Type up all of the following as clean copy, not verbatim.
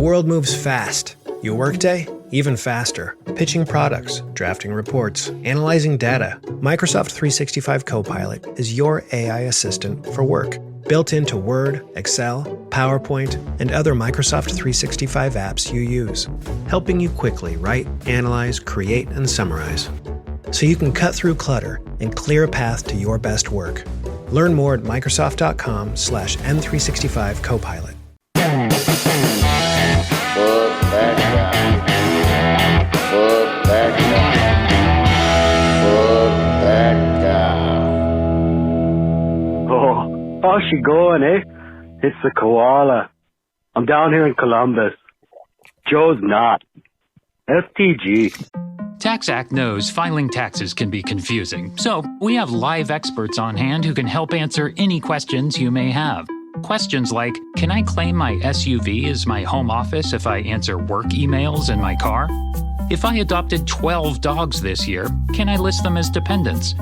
world moves fast. Your workday, even faster. Pitching products, drafting reports, analyzing data. Microsoft 365 Copilot is your AI assistant for work. Built into Word, Excel, PowerPoint, and other Microsoft 365 apps you use. Helping you quickly write, analyze, create, and summarize. So you can cut through clutter and clear a path to your best work. Learn more at Microsoft.com/M365 Copilot. Oh, how's she going, eh? It's the koala. I'm down here in Columbus. Joe's not. FTG. TaxAct knows filing taxes can be confusing, so we have live experts on hand who can help answer any questions you may have. Questions like, can I claim my SUV as my home office if I answer work emails in my car? If I adopted 12 dogs this year, can I list them as dependents?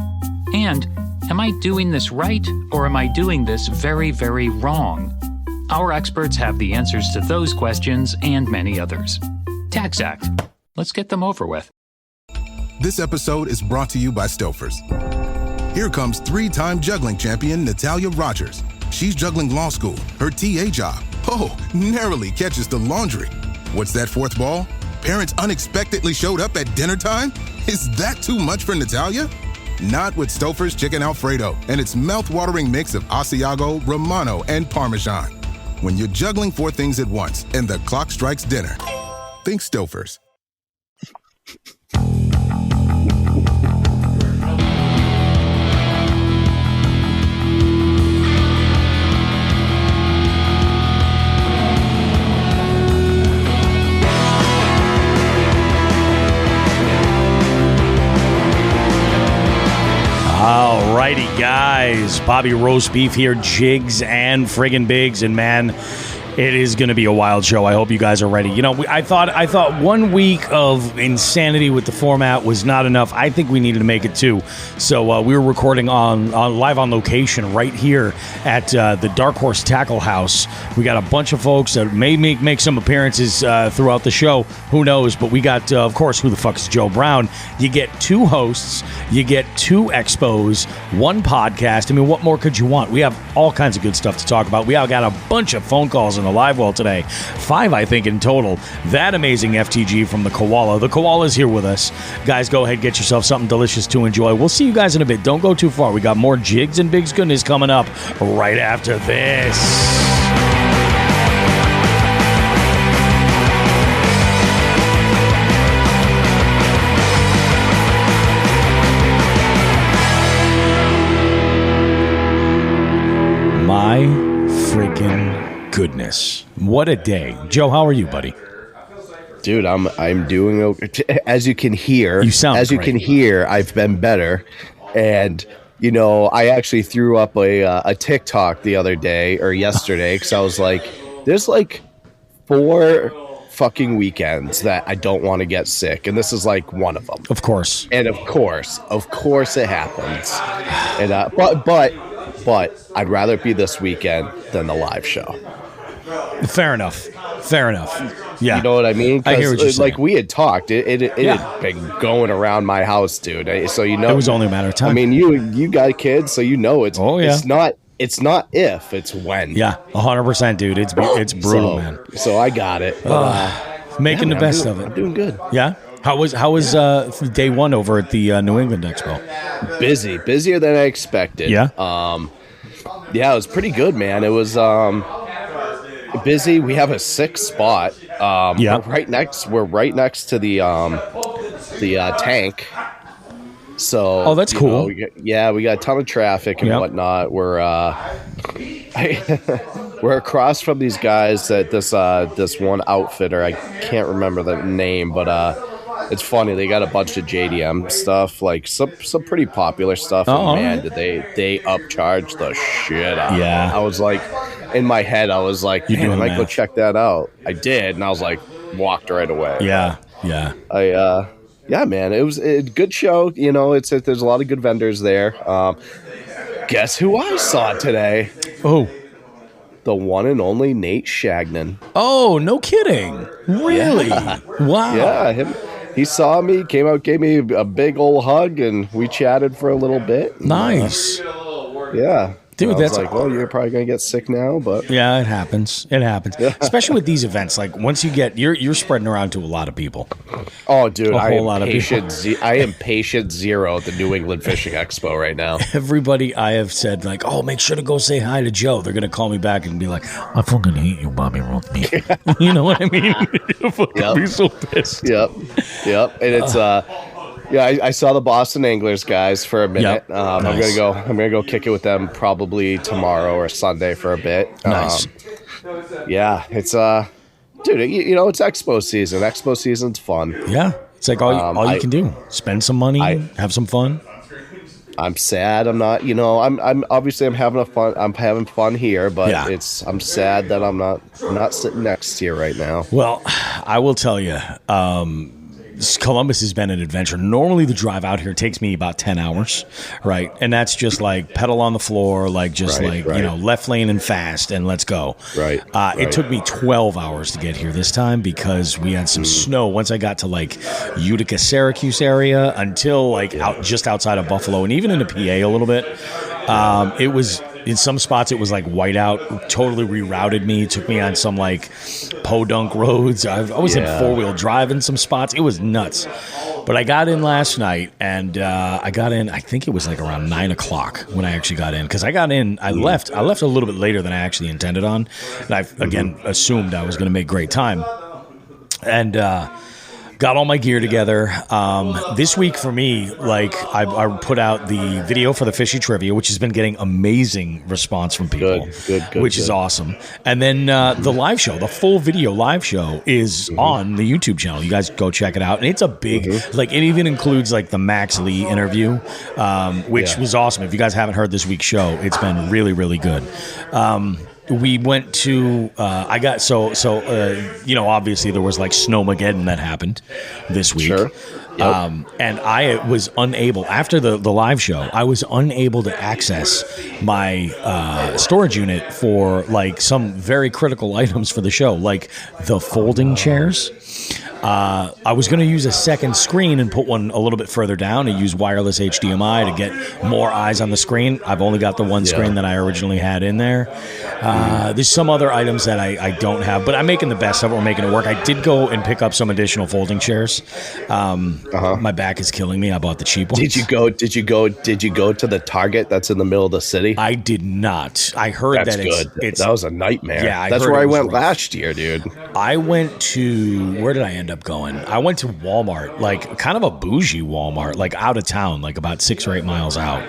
And, am I doing this right or am I doing this very, very wrong? Our experts have the answers to those questions and many others. TaxAct. Let's get them over with. This episode is brought to you by Stouffer's. Here comes three-time juggling champion Natalia Rogers. She's juggling law school, her TA job. Oh, narrowly catches the laundry. What's that fourth ball? Parents unexpectedly showed up at dinner time? Is that too much for Natalia? Not with Stouffer's Chicken Alfredo and its mouth-watering mix of Asiago, Romano, and Parmesan. When you're juggling four things at once and the clock strikes dinner, think Stouffer's. Alrighty, guys. Bobby Roast Beef here, Jigs and friggin' Biggs, and man, it is going to be a wild show. I hope you guys are ready. You know, I thought 1 week of insanity with the format was not enough. I think we needed to make it two. So we were recording on live on location right here at the Dark Horse Tackle House. We got a bunch of folks that may make some appearances throughout the show. Who knows? But we got, of course, who the fuck is Joe Brown? You get two hosts. You get two expos, one podcast. I mean, what more could you want? We have all kinds of good stuff to talk about. We have got a bunch of phone calls in the live well today. 5, I think, in total. That amazing FTG from the Koala. The Koala's here with us. Guys, go ahead, get yourself something delicious to enjoy. We'll see you guys in a bit. Don't go too far. We got more Jigs and Biggs goodness coming up right after this. My freaking goodness. What a day. Joe, how are you, buddy? Dude, I'm doing okay. As you can hear, I've been better. And you know, I actually threw up a TikTok the other day or yesterday because I was like, there's like 4 fucking weekends that I don't want to get sick, and this is like one of them. Of course. And of course it happens. And but I'd rather it be this weekend than the live show. Fair enough. Yeah. You know what I mean? I hear what you're saying. Like we had talked, it had been going around my house, dude. So you know, it was only a matter of time. I mean, you got kids, so you know it's. Oh yeah. It's not if, it's when. Yeah, 100%, dude. It's brutal, man. So I got it. Making the best of it. I'm doing good. Yeah. How was day one over at the New England Expo? Busier than I expected. Yeah. Yeah, it was pretty good, man. It was busy. We have a 6th spot. Yeah. We're right next to the tank. So that's cool. We got a ton of traffic and whatnot. We're we're across from these guys at this one outfitter. I can't remember the name, but it's funny. They got a bunch of JDM stuff, like some pretty popular stuff. And man, did they upcharge the shit out. Yeah. I was like, in my head, I was like, man, I might go check that out. I did, and I was like, walked right away. Yeah. Yeah, man, it was a good show. You know, there's a lot of good vendors there. Guess who I saw today? Oh, the one and only Nate Shagnon. Oh, no kidding. Really? Yeah. Wow. Yeah, he saw me, came out, gave me a big old hug, and we chatted for a little bit. Nice. Yeah. Dude, that's like, well, you're probably gonna get sick now, but yeah, it happens. It happens, especially with these events. Like once you get, you're spreading around to a lot of people. Oh, dude, I am patient zero at the New England Fishing Expo right now. Everybody I have said like, oh, make sure to go say hi to Joe. They're gonna call me back and be like, I fucking hate you, Bobby Rothme. You know what I mean? You'll fucking be so pissed. Yep. And it's yeah, I saw the Boston Anglers guys for a minute. Nice. I'm gonna go kick it with them probably tomorrow or Sunday for a bit. Nice. Yeah, it's dude, you know, it's Expo season. Expo season's fun. Yeah, it's like all you can do. Spend some money, have some fun. I'm sad I'm not, you know, I'm obviously I'm having fun here, but I'm sad that I'm not sitting next to you right now. Well, I will tell you, Columbus has been an adventure. Normally the drive out here takes me about 10 hours, right? And that's just like pedal on the floor, like just you know, left lane and fast and let's go. Right. It took me 12 hours to get here this time because we had some snow. Once I got to like Utica, Syracuse area until like just outside of Buffalo and even into PA a little bit, it was... In some spots, it was like whiteout, totally rerouted me, took me on some like podunk roads. I was in four-wheel drive in some spots. It was nuts. But I got in last night, and I got in, I think it was like around 9 o'clock when I actually got in. Because I got in, I left a little bit later than I actually intended on. And I, again, assumed I was going to make great time. And got all my gear together. This week for me, like I put out the video for the Fishy Trivia, which has been getting amazing response from people, which is awesome. And then the live show, the full video live show is on the YouTube channel. You guys go check it out. And it's a big, like it even includes like the Max Lee interview, which was awesome. If you guys haven't heard this week's show, it's been really, really good. We went to, you know, obviously there was like Snowmageddon that happened this week. Sure. Yep. And I was unable, after the live show, I was unable to access my storage unit for like some very critical items for the show, like the folding chairs. I was going to use a second screen and put one a little bit further down and use wireless HDMI to get more eyes on the screen. I've only got the one screen that I originally had in there. There's some other items that I don't have, but I'm making the best of it. We're making it work. I did go and pick up some additional folding chairs. My back is killing me. I bought the cheap ones. Did you go to the Target that's in the middle of the city? I did not. I heard that's that good. That was a nightmare. Yeah, that's where I went last year, dude. I went to, where did I end up going? I went to Walmart, like kind of a bougie Walmart, like out of town, like about 6 or 8 miles out.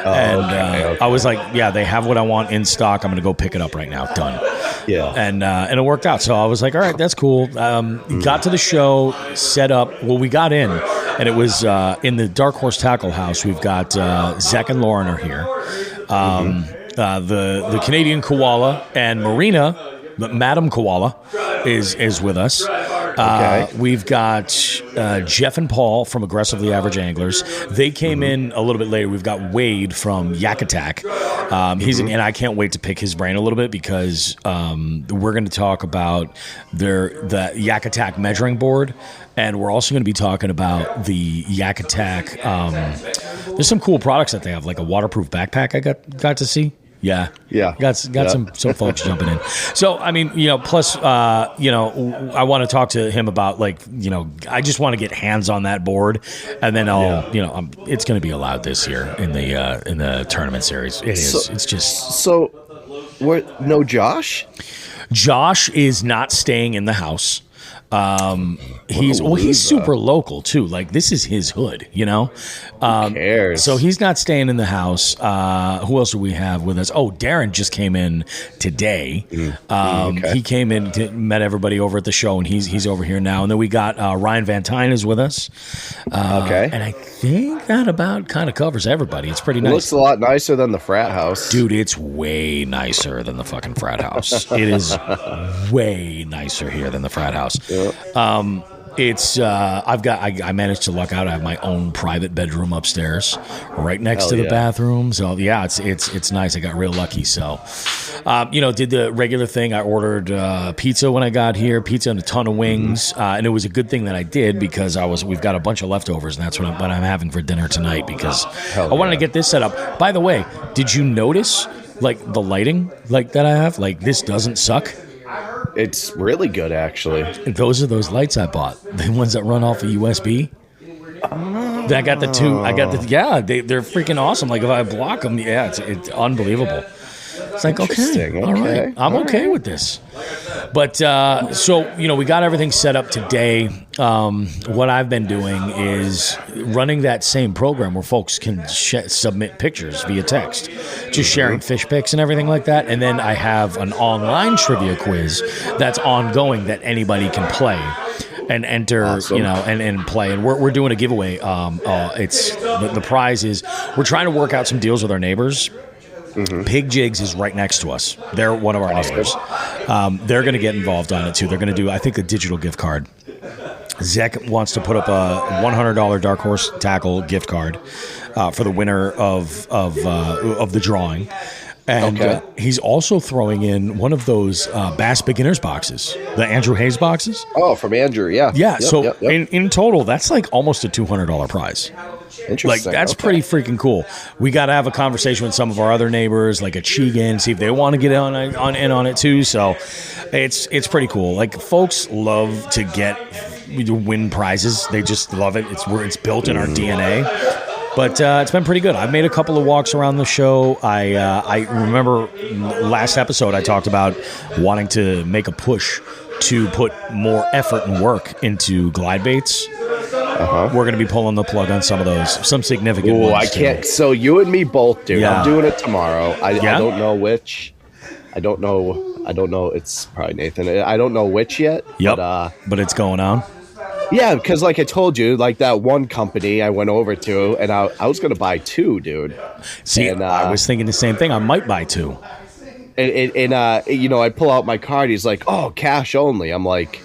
I was like, yeah, they have what I want in stock. I'm going to go pick it up right now. Done. Yeah. And it worked out. So I was like, all right, that's cool. Got to the show, set up. Well, we got in, and it was in the Dark Horse Tackle House. We've got Zach and Lauren are here. The Canadian Koala and Marina, Madam Koala, is with us. We've got Jeff and Paul from Aggressively Average Anglers. They came in a little bit later. We've got Wade from Yak Attack. And I can't wait to pick his brain a little bit because we're going to talk about the Yak Attack measuring board, and we're also going to be talking about the Yak Attack. There's some cool products that they have, like a waterproof backpack I got to see. Yeah. Got some folks jumping in. So, I mean, you know, plus, you know, I want to talk to him about, like, you know, I just want to get hands on that board, and then you know, it's going to be allowed this year in the tournament series. It is. It's just. So, no Josh? Josh is not staying in the house. He's super local too. Like, this is his hood, you know? Who cares? So he's not staying in the house. Who else do we have with us? Oh, Darren just came in today. He came in, met everybody over at the show, and he's over here now. And then we got Ryan Van Tyne is with us. And I think that about kind of covers everybody. It's pretty nice. It looks a lot nicer than the frat house. Dude, it's way nicer than the fucking frat house. It is way nicer here than the frat house. It's I managed to luck out. I have my own private bedroom upstairs, right next to the bathroom. So yeah, it's nice. I got real lucky. So, did the regular thing. I ordered pizza when I got here, pizza and a ton of wings, and it was a good thing that I did because we've got a bunch of leftovers, and that's what I'm having for dinner tonight because I wanted to get this set up. By the way, did you notice like the lighting like that I have? Like this doesn't suck. It's really good, actually. Those are those lights I bought. The ones that run off a USB. I got the two. They're freaking awesome. Like if I block them, it's unbelievable. It's like, okay, all right, I'm okay with this. But so we got everything set up today. What I've been doing is running that same program where folks can submit pictures via text, just sharing fish pics and everything like that. And then I have an online trivia quiz that's ongoing that anybody can play and enter, and play. And we're doing a giveaway. It's the prize is we're trying to work out some deals with our neighbors. Pig Jigs is right next to us. They're one of our neighbors. They're going to get involved on it too. They're going to do, I think, a digital gift card. Zach wants to put up a $100 Dark Horse Tackle gift card for the winner of the drawing. And he's also throwing in one of those Bass Beginners boxes, the Andrew Hayes boxes. Oh, from Andrew, yeah. Yeah, in total, that's like almost a $200 prize. Interesting. Like, that's pretty freaking cool. We got to have a conversation with some of our other neighbors, like a Chegan, see if they want to get in on it too. So it's pretty cool. Like, folks love to win prizes. They just love it. It's built in our DNA. But it's been pretty good. I've made a couple of walks around the show. I remember last episode I talked about wanting to make a push to put more effort and work into glide baits. We're going to be pulling the plug on some of those, some significant ones. I can't. So you and me both, dude. Yeah. I'm doing it tomorrow. I don't know which. I don't know. It's probably Nathan. I don't know which yet. Yep. But it's going on. Yeah, because like I told you, like that one company I went over to, and I was going to buy two, dude. See, and, I was thinking the same thing. I might buy two. And I pull out my card. He's like, "Oh, cash only." I'm like,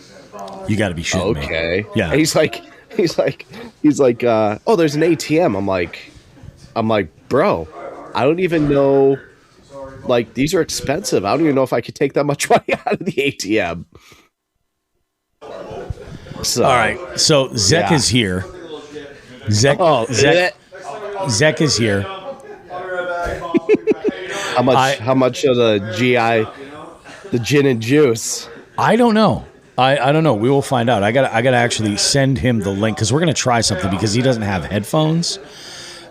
"You got to be shitting me." Okay. Yeah. And he's like, "Oh, there's an ATM." I'm like, "Bro, I don't even know. Like, these are expensive. I don't even know if I could take that much money out of the ATM." So, all right. So Zek is here. Zek is here. How much of the gin and juice? I don't know. I don't know. We will find out. I gotta actually send him the link because we're gonna try something because he doesn't have headphones.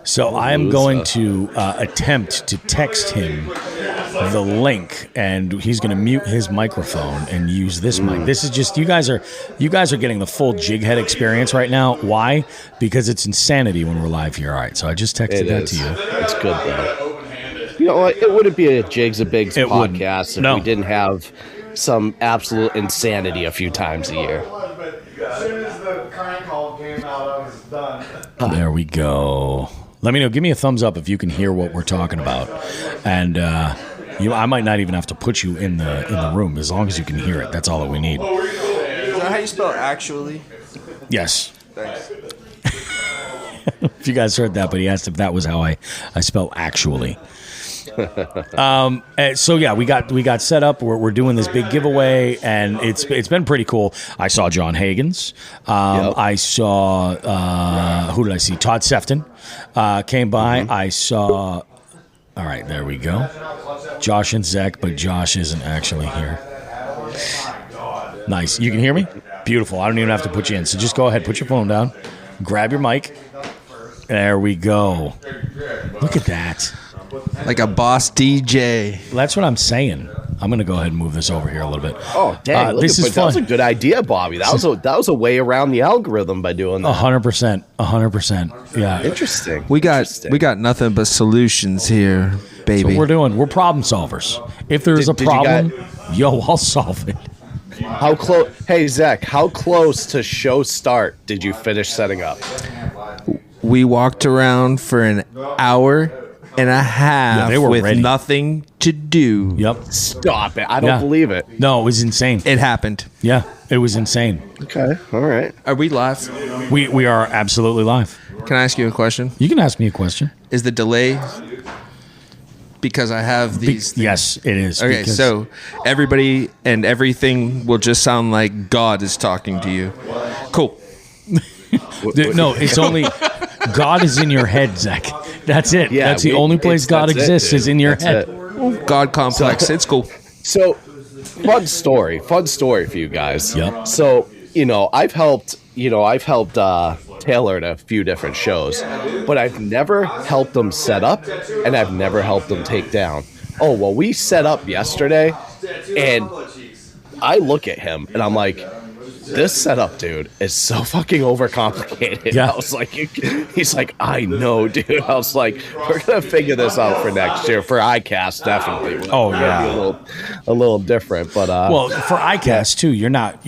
So I am going to attempt to text him the link, and he's going to mute his microphone and use this mic. This is just you guys are getting the full jig head experience right now. Why? Because it's insanity when we're live here. All right, so I just texted that to you. It's good though. You know, it wouldn't be a Jigs and Bigs podcast if we didn't have some absolute insanity a few times a year. As soon as the crank call came out, I was done. There we go. Let me know. Give me a thumbs up if you can hear what we're talking about, and I might not even have to put you in the room as long as you can hear it. That's all that we need. Is that how you spell actually? Yes. Thanks. If you guys heard that, but he asked if that was how I spell actually. So yeah, we got set up. We're doing this big giveaway, and it's been pretty cool. I saw John Hagens. I saw who did I see? Todd Sefton came by. I saw. All right, there we go. Josh and Zach, but Josh isn't actually here. Nice. You can hear me? Beautiful. I don't even have to put you in. So just go ahead, put your phone down, grab your mic. There we go. Look at that. Like a boss DJ. That's what I'm saying. I'm going to go ahead and move this over here a little bit. Oh, dang. This is fun. That was a good idea, Bobby. That was a way around the algorithm by doing that. 100%. Yeah. Interesting. We got nothing but solutions here, baby. That's what we're doing. We're problem solvers. If there's a problem, I'll solve it. How close? Hey, Zach, how close to show start did you finish setting up? We walked around for an hour and a half they were with ready. nothing to do. Yep. Stop it. I don't believe it. No, it was insane. It happened. Yeah, it was insane. Okay. All right. Are we live? We are absolutely live. Can I ask you a question? You can ask me a question. Is the delay because I have these things? Yes, it is. Okay, so everybody and everything will just sound like God is talking to you. Cool. No, it's only God is in your head, Zach. That's it. Yeah, that's the only place God exists is in your head. God complex. It's cool. So, fun story for you guys. Yep. So, I've helped Taylor at a few different shows, but I've never helped them set up, and I've never helped them take down. Oh, well, we set up yesterday, and I look at him, and I'm like, this setup, dude, is so fucking overcomplicated. Yeah. I was like, he's like, I know, dude. I was like, we're gonna figure this out for next year for iCast, definitely. Oh, yeah. A little different, but well, for iCast too, you're not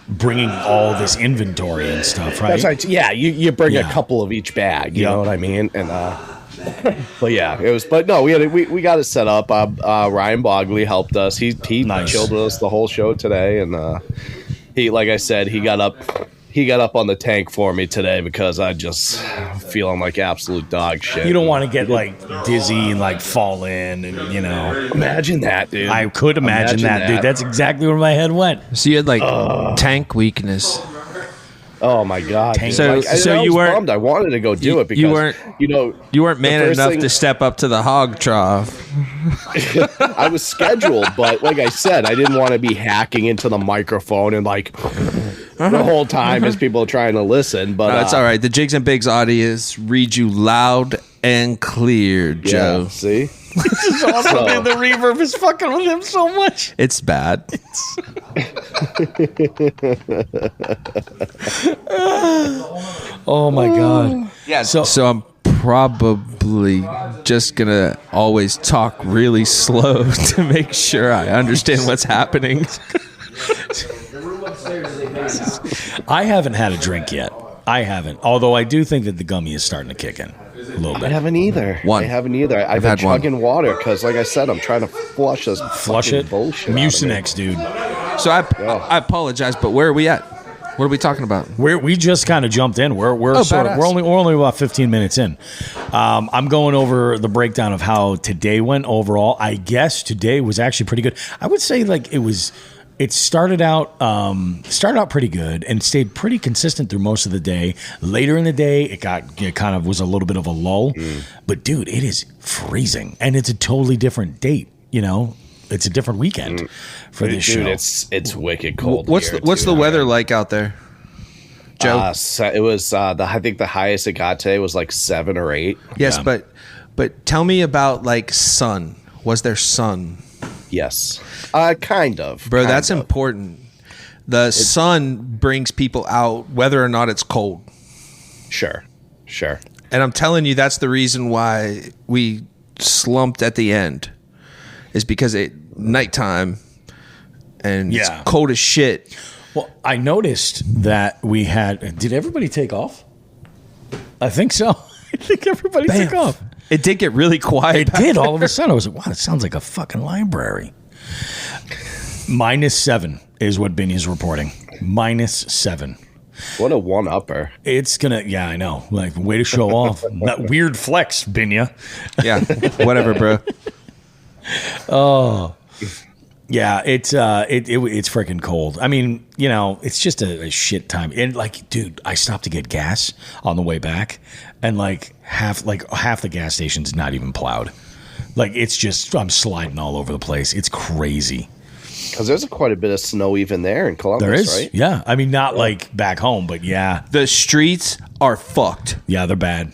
bringing all this inventory and stuff, right? that's right. Yeah, you bring a couple of each bag. You know what I mean? And but yeah, it was. But no, we got it set up. Ryan Bogley helped us. He chilled with us the whole show today, and he, like I said, he got up on the tank for me today because I just feeling like absolute dog shit. You don't want to get like dizzy and like fall in, and imagine that, dude. I could imagine that, dude. That's exactly where my head went. So you had like tank weakness. Oh my god! So you weren't. Bummed. I wanted to go do it because you weren't man enough to step up to the hog trough. I was scheduled, but like I said, I didn't want to be hacking into the microphone and like the whole time as people are trying to listen. But that's all right. The Jigs and Bigs audience read you loud and clear, Joe. Yeah, see. This is awesome, man. The reverb is fucking with him so much. It's bad. Oh my god. Yeah. So I'm probably just gonna always talk really slow to make sure I understand what's happening. I haven't had a drink yet. I haven't. Although I do think that the gummy is starting to kick in a little bit. I haven't either. I've been chugging water because, like I said, I'm trying to flush this. Flush it. Bullshit. Mucinex, dude. So I apologize, but where are we at? What are we talking about? We just kind of jumped in. We're only about 15 minutes in. I'm going over the breakdown of how today went overall. I guess today was actually pretty good. I would say like it started out pretty good and stayed pretty consistent through most of the day. Later in the day, it kind of was a little bit of a lull. But dude, it is freezing, and it's a totally different date. It's a different weekend for this show. It's wicked cold. What's the weather like out there, Joe? So it was I think the highest it got today was like 7 or 8. Yes, yeah. But tell me about like sun. Was there sun? Yes. Kind of. Bro, that's important. The sun brings people out whether or not it's cold. Sure. And I'm telling you, that's the reason why we slumped at the end. Is because at nighttime and it's cold as shit. Well, I noticed that we had. Did everybody take off? I think so. I think everybody took off. It did get really quiet. It did all of a sudden. I was like, wow, it sounds like a fucking library. -7 is what Binny's reporting. -7. What a one-upper. It's gonna, I know. Like, way to show off. That weird flex, Binya. Yeah, whatever, bro. Oh, yeah. It's freaking cold. I mean, it's just a shit time. And like, dude, I stopped to get gas on the way back, and like half the gas station's not even plowed. Like, it's just I'm sliding all over the place. It's crazy. Because there's quite a bit of snow even there in Columbus, there is, right? Yeah. I mean, not like back home, but yeah. The streets are fucked. Yeah, they're bad.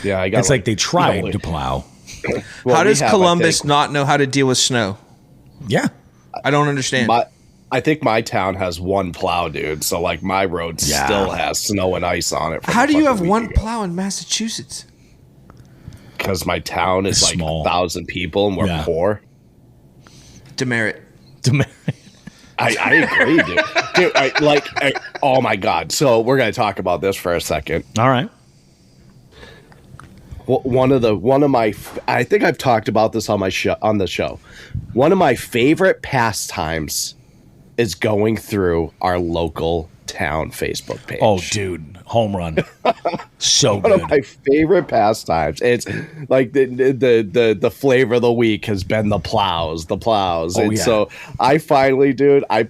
Yeah, I got. It's like they tried to plow. Well, how does Columbus not know how to deal with snow? Yeah. I don't understand. I think my town has one plow, dude. So like my road still has snow and ice on it. How do you have one plow in Massachusetts? Because my town is like small. 1,000 people and we're poor. Demerit. I agree, dude. Oh my God. So we're going to talk about this for a second. All right. one of my, I think I've talked about this on the show. One of my favorite pastimes is going through our local town Facebook page. Oh, dude, home run. So one good. of my favorite pastimes. It's like the flavor of the week has been the plows. Oh, And yeah. so I finally, dude, I've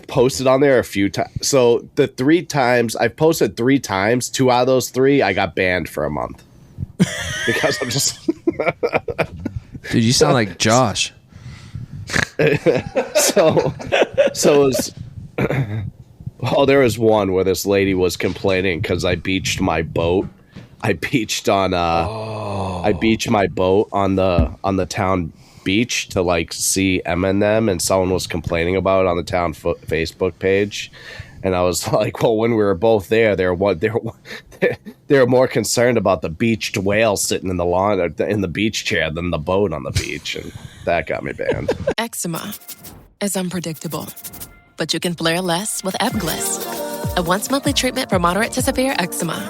posted on there a few times. So the 3 times I've posted 3 times, 2 out of those 3 I got banned for a month because I'm just. Dude, you sound like Josh. So it was. Oh, there was one where this lady was complaining because I beached my boat. I beached my boat on the town beach to like see M&M, and someone was complaining about it on the town Facebook page. And I was like, well, when we were both there, they were more concerned about the beached whale sitting in the lawn in the beach chair than the boat on the beach, and that got me banned. Eczema is unpredictable, but you can flare less with Ebglyss, a once-monthly treatment for moderate to severe eczema.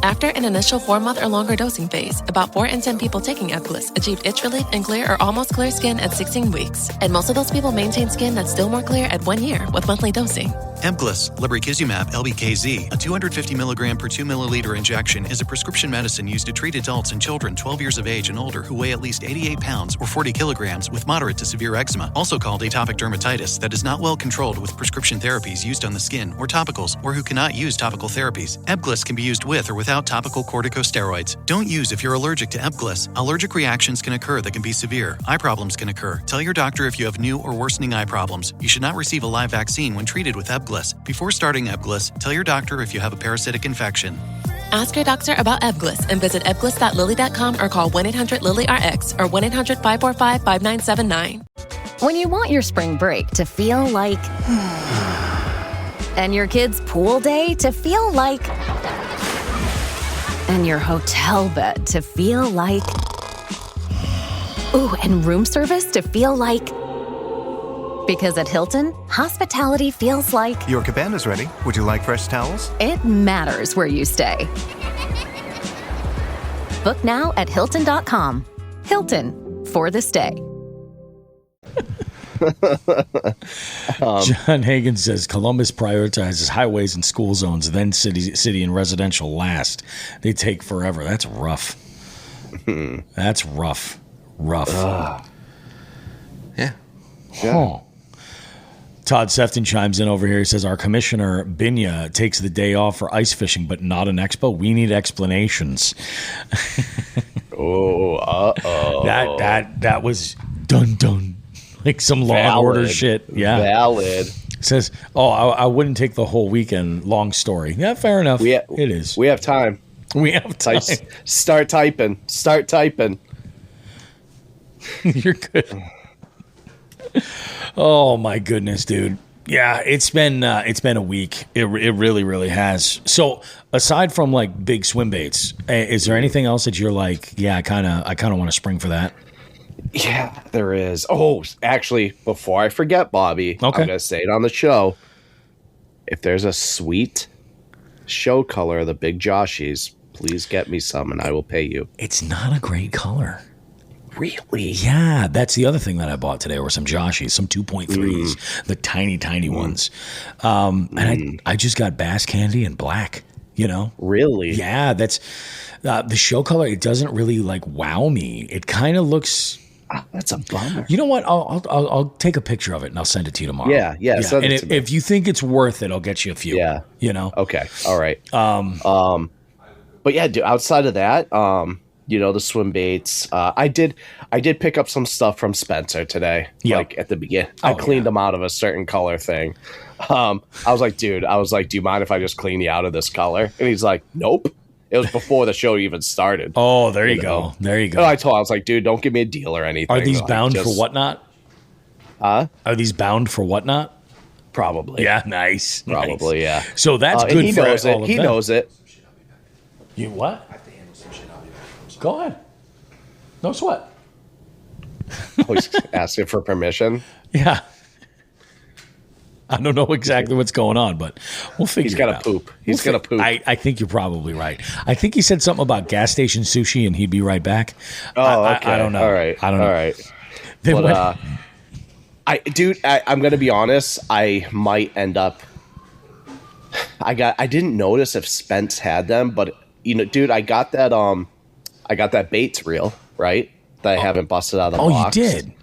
After an initial 4-month or longer dosing phase, about 4 in 10 people taking Ebglyss achieved itch relief and clear or almost clear skin at 16 weeks. And most of those people maintain skin that's still more clear at 1 year with monthly dosing. Ebglyss, lebrikizumab LBKZ, a 250 milligram per 2 milliliter injection, is a prescription medicine used to treat adults and children 12 years of age and older who weigh at least 88 pounds or 40 kilograms with moderate to severe eczema, also called atopic dermatitis, that is not well controlled with prescription therapies used on the skin or topicals, or who cannot use topical therapies. Ebglyss can be used with or without topical corticosteroids. Don't use if you're allergic to Ebglyss. Allergic reactions can occur that can be severe. Eye problems can occur. Tell your doctor if you have new or worsening eye problems. You should not receive a live vaccine when treated with Ebglyss. Before starting Ebglyss, tell your doctor if you have a parasitic infection. Ask your doctor about Ebglyss and visit ebglyss.lilly.com or call 1-800-LILY-RX or 1-800-545-5979. When you want your spring break to feel like... and your kids' pool day to feel like... and your hotel bed to feel like... ooh, and room service to feel like... because at Hilton, hospitality feels like... Your cabana's ready. Would you like fresh towels? It matters where you stay. Book now at Hilton.com. Hilton, for the stay. John Hagan says Columbus prioritizes highways and school zones, then city and residential last. They take forever. That's rough. That's rough. Yeah. Huh. Todd Sefton chimes in over here. He says, our commissioner, Binya, takes the day off for ice fishing, but not an expo. We need explanations. That was done. Like some Law and Order shit. Yeah. Valid. Says, I wouldn't take the whole weekend. Long story. Yeah, fair enough. It is. We have time. Start typing. You're good. Oh my goodness, dude. Yeah, it's been a week. It really, really has. So aside from like big swim baits, is there anything else that you're like, yeah, I kind of want to spring for that? Yeah, there is. Oh, actually, before I forget, Bobby, I'm going to say it on the show. If there's a sweet show color of the Big Joshies, please get me some and I will pay you. It's not a great color. Really? Yeah, that's the other thing that I bought today were some Joshies, some 2.3s, the tiny ones. And I just got Bass Candy and black, Really? Yeah, that's the show color. It doesn't really like wow me. It kind of looks... that's a bummer. You know what? I'll take a picture of it and I'll send it to you tomorrow. Yeah. And if you think it's worth it, I'll get you a few. Yeah. Okay. All right. But yeah, dude, outside of that, the swim baits. I did pick up some stuff from Spencer today. Yep. Like at the beginning, I cleaned them out of a certain color thing. I was like, do you mind if I just clean you out of this color? And he's like, nope. It was before the show even started. Oh, there you go. There you go. And I was like, dude, don't give me a deal or anything. Are these bound for whatnot? Huh? Are these bound for whatnot? Probably. Yeah, nice. Probably, yeah. So that's good he for knows all it. of He them. knows it. You what? Go ahead. No sweat. Always asking for permission. Yeah. I don't know exactly what's going on, but we'll figure it out. He's got to poop. I think you're probably right. I think he said something about gas station sushi and he'd be right back. Oh, okay. I don't know. All right. I don't know. All right. But, I'm going to be honest. I might end up. I didn't notice if Spence had them, but dude, I got that Bates reel, right? That I haven't busted out of the box. Oh, you did?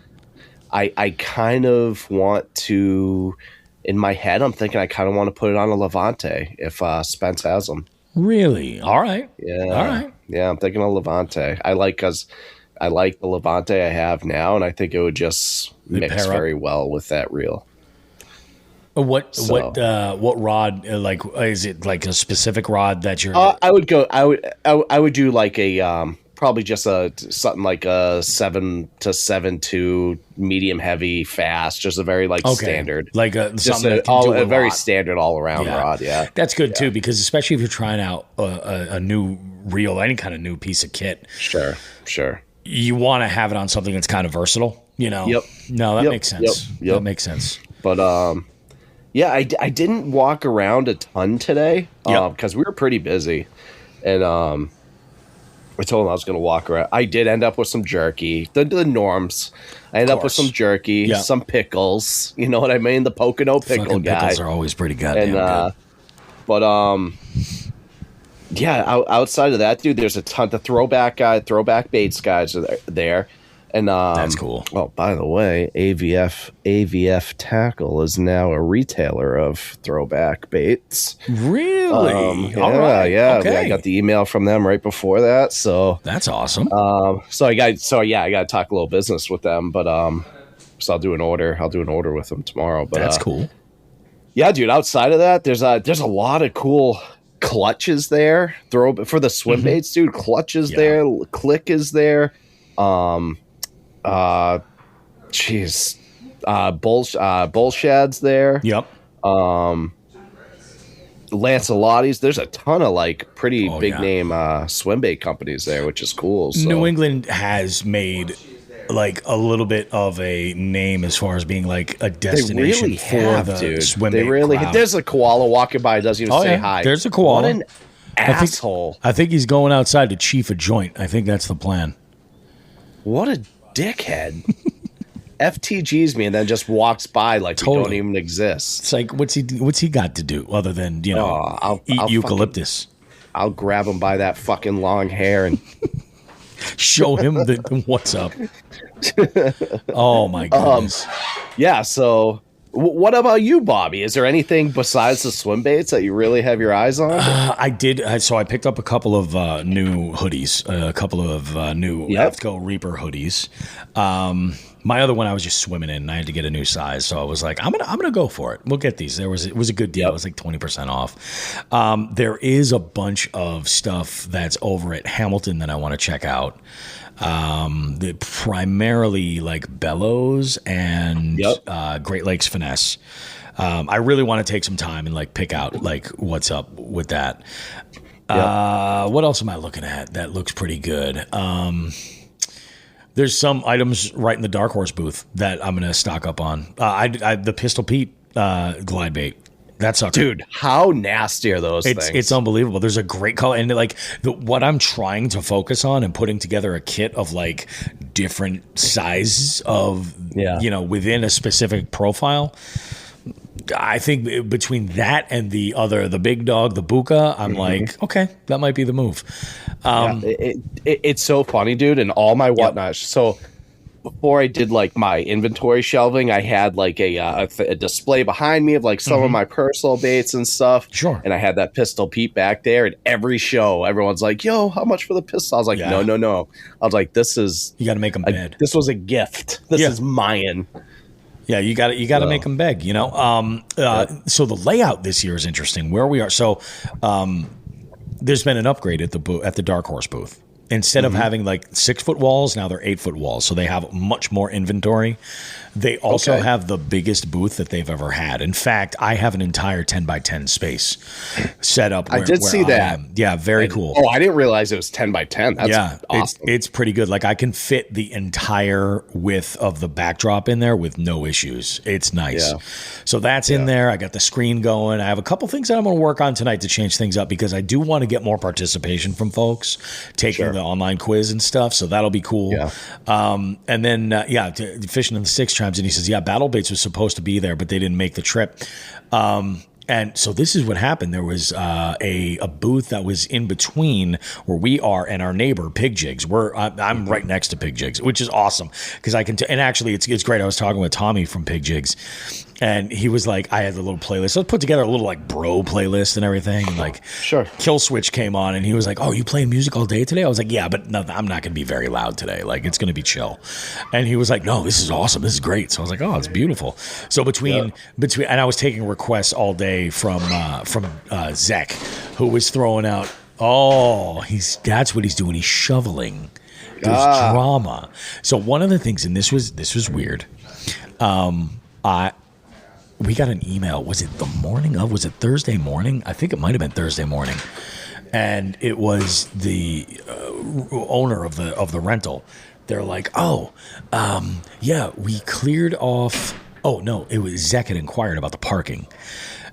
I kind of want to, in my head, I'm thinking I kind of want to put it on a Levante if Spence has them. Really? All right. Yeah. All right. Yeah, I'm thinking a Levante. I like the Levante I have now, and I think it would just mix very well with that reel. What rod? Like, is it like a specific rod that you're? I would do like a probably just something like a 7 to 7.2 medium heavy fast, just a very standard, like a very standard all around rod. Yeah, that's good too, because especially if you're trying out a new reel, any kind of new piece of kit. Sure. You want to have it on something that's kind of versatile. Yep. No, that makes sense. Yep. That makes sense. But yeah, I didn't walk around a ton today because we were pretty busy, and I told him I was going to walk around. I did end up with some jerky, the norms. I ended up with some jerky, some pickles. You know what I mean? The Pocono pickle guy. Pickles are always pretty goddamn good. But outside of that, dude, there's a ton. The throwback Bates guys are there. And that's cool. Well, by the way, AVF Tackle is now a retailer of throwback baits. Really? Yeah, all right. Yeah. Okay. I got the email from them right before that, so that's awesome. So I got to talk a little business with them, but so I'll do an order. I'll do an order with them tomorrow. But that's cool. Yeah, dude. Outside of that, there's a lot of cool clutches there. For the swim baits, dude. Clutches there. Click is there. Bull Shad's there. Yep. Lancelotti's. There's a ton of pretty big name swim bait companies there, which is cool. So. New England has made a little bit of a name as far as being a destination the swim bait crowd. There's a koala walking by, doesn't even say hi. There's a koala. What an asshole. I think he's going outside to chief a joint. I think that's the plan. What a dickhead. FTGs me and then just walks by we don't even exist. It's like, what's he got to do other than eat eucalyptus? I'll grab him by that fucking long hair and show him what's up. Oh my goodness. Yeah, so what about you, Bobby? Is there anything besides the swim baits that you really have your eyes on? I did. So I picked up a couple of new hoodies, a couple of new AFTCO Reaper hoodies. My other one I was just swimming in, and I had to get a new size, so I was like, I'm gonna go for it. We'll get these. It was a good deal. It was 20% off. There is a bunch of stuff that's over at Hamilton that I want to check out. Primarily Bellows and Great Lakes Finesse. I really want to take some time and pick out what's up with that. What else am I looking at that looks pretty good? There's some items right in the Dark Horse booth that I'm going to stock up on. The Pistol Pete glide bait. That sucker. Dude, how nasty are those things? It's unbelievable. There's a great color. And what I'm trying to focus on and putting together a kit of different sizes of, within a specific profile. I think between that and the big dog, the Buka, I'm okay, that might be the move. It's so funny, dude. And all my whatnot. So before I did my inventory shelving, I had a display behind me of some of my personal baits and stuff. Sure. And I had that Pistol Pete back there. And every show, everyone's like, "Yo, how much for the pistol?" I was like, "No." I was like, "This is you got to make them bed. This was a gift. This is mine." Yeah, you got to make them beg. So the layout this year is interesting. Where we are, so there's been an upgrade at the Dark Horse booth. Instead of having like 6-foot walls, now they're 8-foot walls. So they have much more inventory. They also have the biggest booth that they've ever had. In fact, I have an entire 10 by 10 space set up. I did see that. Yeah, very cool. Oh, I didn't realize it was 10 by 10. That's awesome. It's pretty good. Like I can fit the entire width of the backdrop in there with no issues. It's nice. Yeah. So that's in there. I got the screen going. I have a couple things that I'm going to work on tonight to change things up because I do want to get more participation from folks taking the online quiz and stuff. So that'll be cool. Yeah. And then, Fishing in the Six chimes and he says, Battle Baits was supposed to be there, but they didn't make the trip. And so this is what happened. There was a booth that was in between where we are and our neighbor, Pig Jigs. I'm right next to Pig Jigs, which is awesome because I can. And actually, it's great. I was talking with Tommy from Pig Jigs, and he was like, I had the little playlist. So I put together a little like bro playlist and everything. And like, Kill Switch came on, and he was like, "Oh, you playing music all day today?" I was like, "Yeah, but no, I'm not going to be very loud today. Like, it's going to be chill." And he was like, "No, this is awesome. This is great." So I was like, "Oh, it's beautiful." So between, and I was taking requests all day from Zek, who was throwing out. Oh, that's what he's doing. He's shoveling. There's drama. So one of the things, and this was weird. We got an email. Was it the morning of? Was it Thursday morning? I think it might have been Thursday morning, and it was the owner of the rental. They're like, we cleared off. Oh no, it was Zek had inquired about the parking.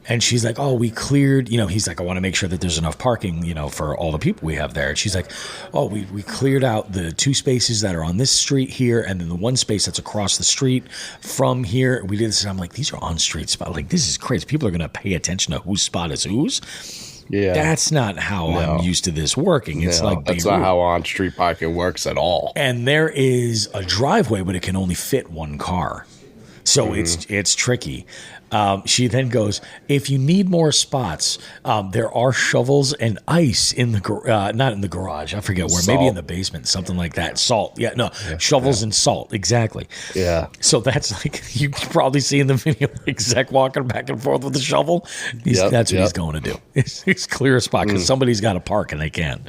And she's like, we cleared, he's like, I want to make sure that there's enough parking, for all the people we have there. And she's like, we cleared out the 2 spaces that are on this street here. And then the 1 space that's across the street from here. We did this. And I'm like, these are on-street spots. Like, this is crazy. People are going to pay attention to whose spot is whose. Yeah. That's not how I'm used to this working. It's that's not how on-street parking works at all. And there is a driveway, but it can only fit 1 car. So it's tricky. She then goes, if you need more spots, there are shovels and ice in the not in the garage. I forget where. Salt. Maybe in the basement, something like that. Salt. Yeah, no, shovels and salt. Exactly. Yeah. So that's like, you can probably see in the video, like Zach walking back and forth with the shovel. That's what he's going to do. It's clear a spot because somebody's got to park and they can't.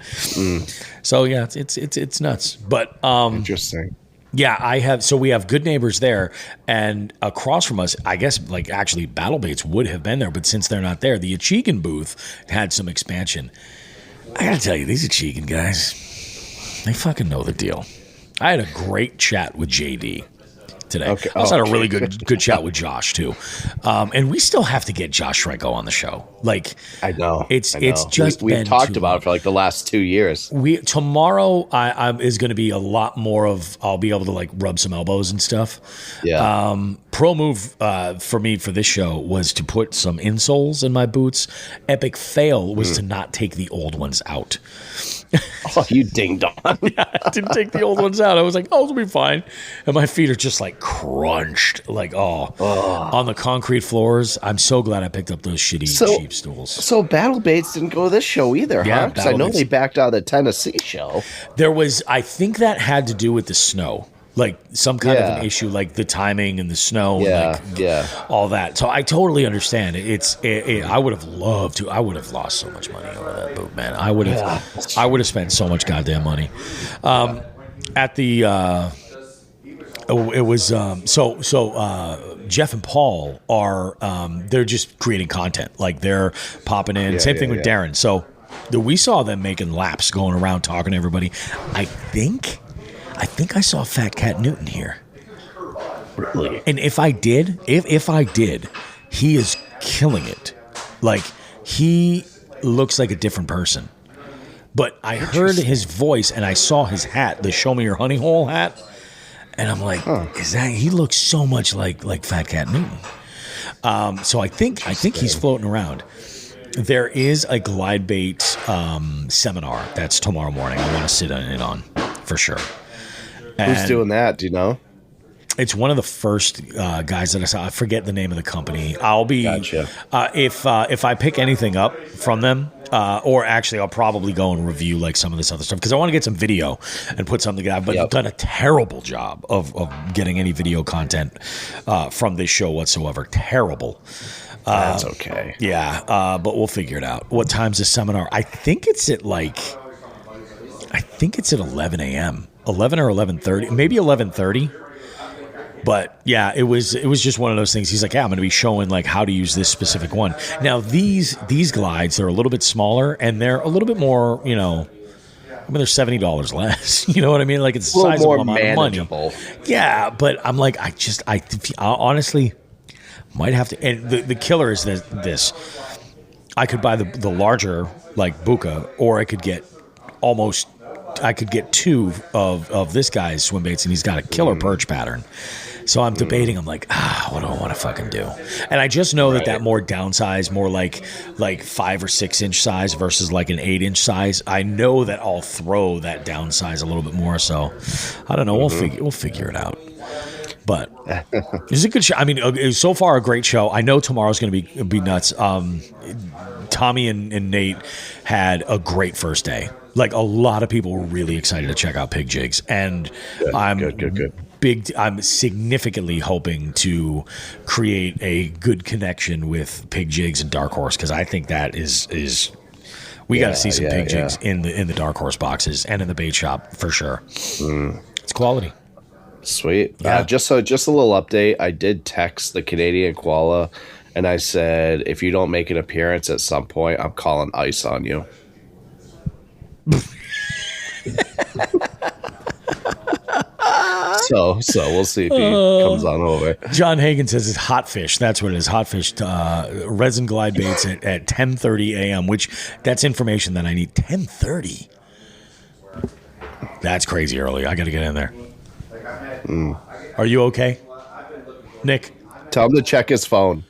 So yeah, it's nuts. But interesting. Yeah, we have good neighbors there, and across from us, I guess, like actually Battle Baits would have been there, but since they're not there, the Achigan booth had some expansion. I gotta tell you, these Achigan guys, they fucking know the deal. I had a great chat with JD today. Okay. I also had a really good chat with Josh too, and we still have to get Josh Schrenko on the show. Like, I know it's just we've talked about it for like the last 2 years. Tomorrow is going to be a lot more of, I'll be able to like rub some elbows and stuff. Yeah. Pro move for me for this show was to put some insoles in my boots. Epic fail was to not take the old ones out. Oh, you ding dong. Yeah, I didn't take the old ones out. I was like, it'll be fine. And my feet are just like crunched, like, on the concrete floors. I'm so glad I picked up those shitty cheap stools. So Battle Baits didn't go to this show either, huh? Because I know they backed out of the Tennessee show. I think that had to do with the snow. Like some kind of an issue, like the timing and the snow, all that. So I totally understand. I would have loved to. I would have lost so much money over that boot, man. I would have spent so much goddamn money. At the it was Jeff and Paul are they're just creating content. Like they're popping in. Same thing with Darren. So we saw them making laps, going around talking to everybody. I think I saw Fat Cat Newton here. Really? And if I did, he is killing it. Like, he looks like a different person. But I heard his voice and I saw his hat, the Show Me Your Honey Hole hat. And I'm like, he looks so much like Fat Cat Newton. So I think he's floating around. There is a glide bait seminar that's tomorrow morning. I want to sit in it on for sure. Who's doing that? Do you know? It's one of the first guys that I saw. I forget the name of the company. I'll be if I pick anything up from them, or actually I'll probably go and review like some of this other stuff because I want to get some video and put something together. But I've done a terrible job of getting any video content from this show whatsoever. Terrible. That's okay. Yeah, but we'll figure it out. What time's the seminar? I think it's at like I think it's at 11 a.m., 11 or 11:30, maybe 11:30. But yeah, it was just one of those things. He's like, yeah, I'm going to be showing like how to use this specific one. Now these glides, they're a little bit smaller and they're a little bit more, you know, I mean, they're $70 less. You know what I mean? Like it's a sizable amount of money. Yeah, but I'm like, I honestly might have to. And the killer is this. I could buy the larger like Buka, or I could get two of this guy's swim baits, and he's got a killer perch pattern. So I'm debating. I'm like, what do I want to fucking do? And I just know that more downsize, more like 5 or 6 inch size versus like an 8-inch size. I know that I'll throw that downsize a little bit more. So I don't know. We'll figure it out. But it's a good show. I mean, so far a great show. I know tomorrow's going to be nuts. Tommy and Nate had a great first day. Like a lot of people were really excited to check out Pig Jigs, and I'm significantly hoping to create a good connection with Pig Jigs and Dark Horse, because I think that is we got to see some Pig Jigs in the Dark Horse boxes and in the bait shop for sure. It's quality. Sweet. Yeah. Just a little update. I did text the Canadian Koala, and I said, if you don't make an appearance at some point, I'm calling ice on you. So we'll see if he comes on over. John Hagen says it's hot fish. That's what it is. Hot fish resin glide baits at 10:30 a.m., which that's information that I need. 10:30. That's crazy early. I got to get in there. Are you okay, Nick? Tell him to check his phone.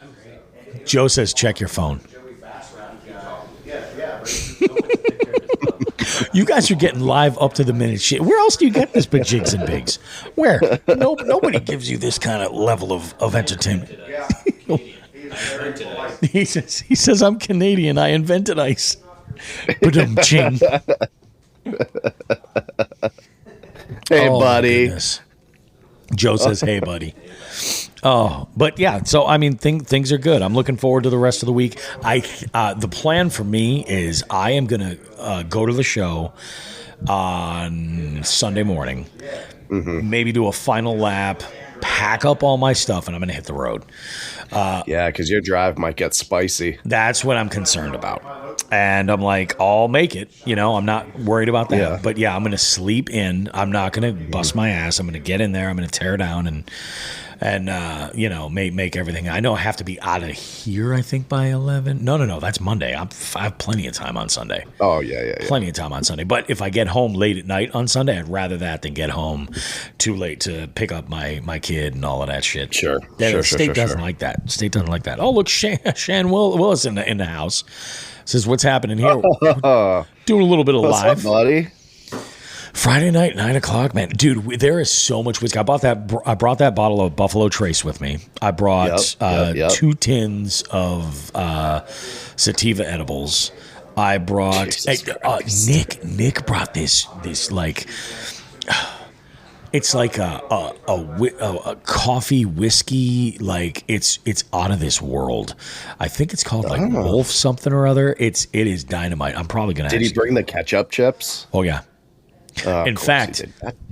Joe says check your phone. You guys are getting live up to the minute shit. Where else do you get this Big Jigs and Bigs? Where? Nobody gives you this kind of level of entertainment. He says, I'm Canadian. I invented ice. Ba-dum-ching. Hey, buddy. Goodness. Joe says, hey, buddy. Oh, but yeah, so I mean, things are good. I'm looking forward to the rest of the week. The plan for me is I am going to go to the show on Sunday morning, maybe do a final lap, pack up all my stuff, and I'm going to hit the road. Yeah, because your drive might get spicy. That's what I'm concerned about. And I'm like, I'll make it. You know, I'm not worried about that. Yeah. But yeah, I'm going to sleep in. I'm not going to bust my ass. I'm going to get in there. I'm going to tear down and you know, make everything. I know I have to be out of here, I think, by 11. No, that's Monday. I have plenty of time on Sunday. Oh, yeah. Plenty of time on Sunday. But if I get home late at night on Sunday, I'd rather that than get home too late to pick up my kid and all of that shit. Sure. The state doesn't like that. State doesn't like that. Oh, look, Shan Willis in the house. Says, what's happening here? Doing a little bit of live. What's up, buddy? Friday night, 9:00, man. Dude, there is so much whiskey. I brought that bottle of Buffalo Trace with me. I brought 2 tins of sativa edibles. I brought Nick brought this like it's like a coffee whiskey, like it's out of this world. I think it's called like Wolf something or other. It is dynamite. I'm probably gonna. Did he bring the ketchup chips? Oh yeah. In fact,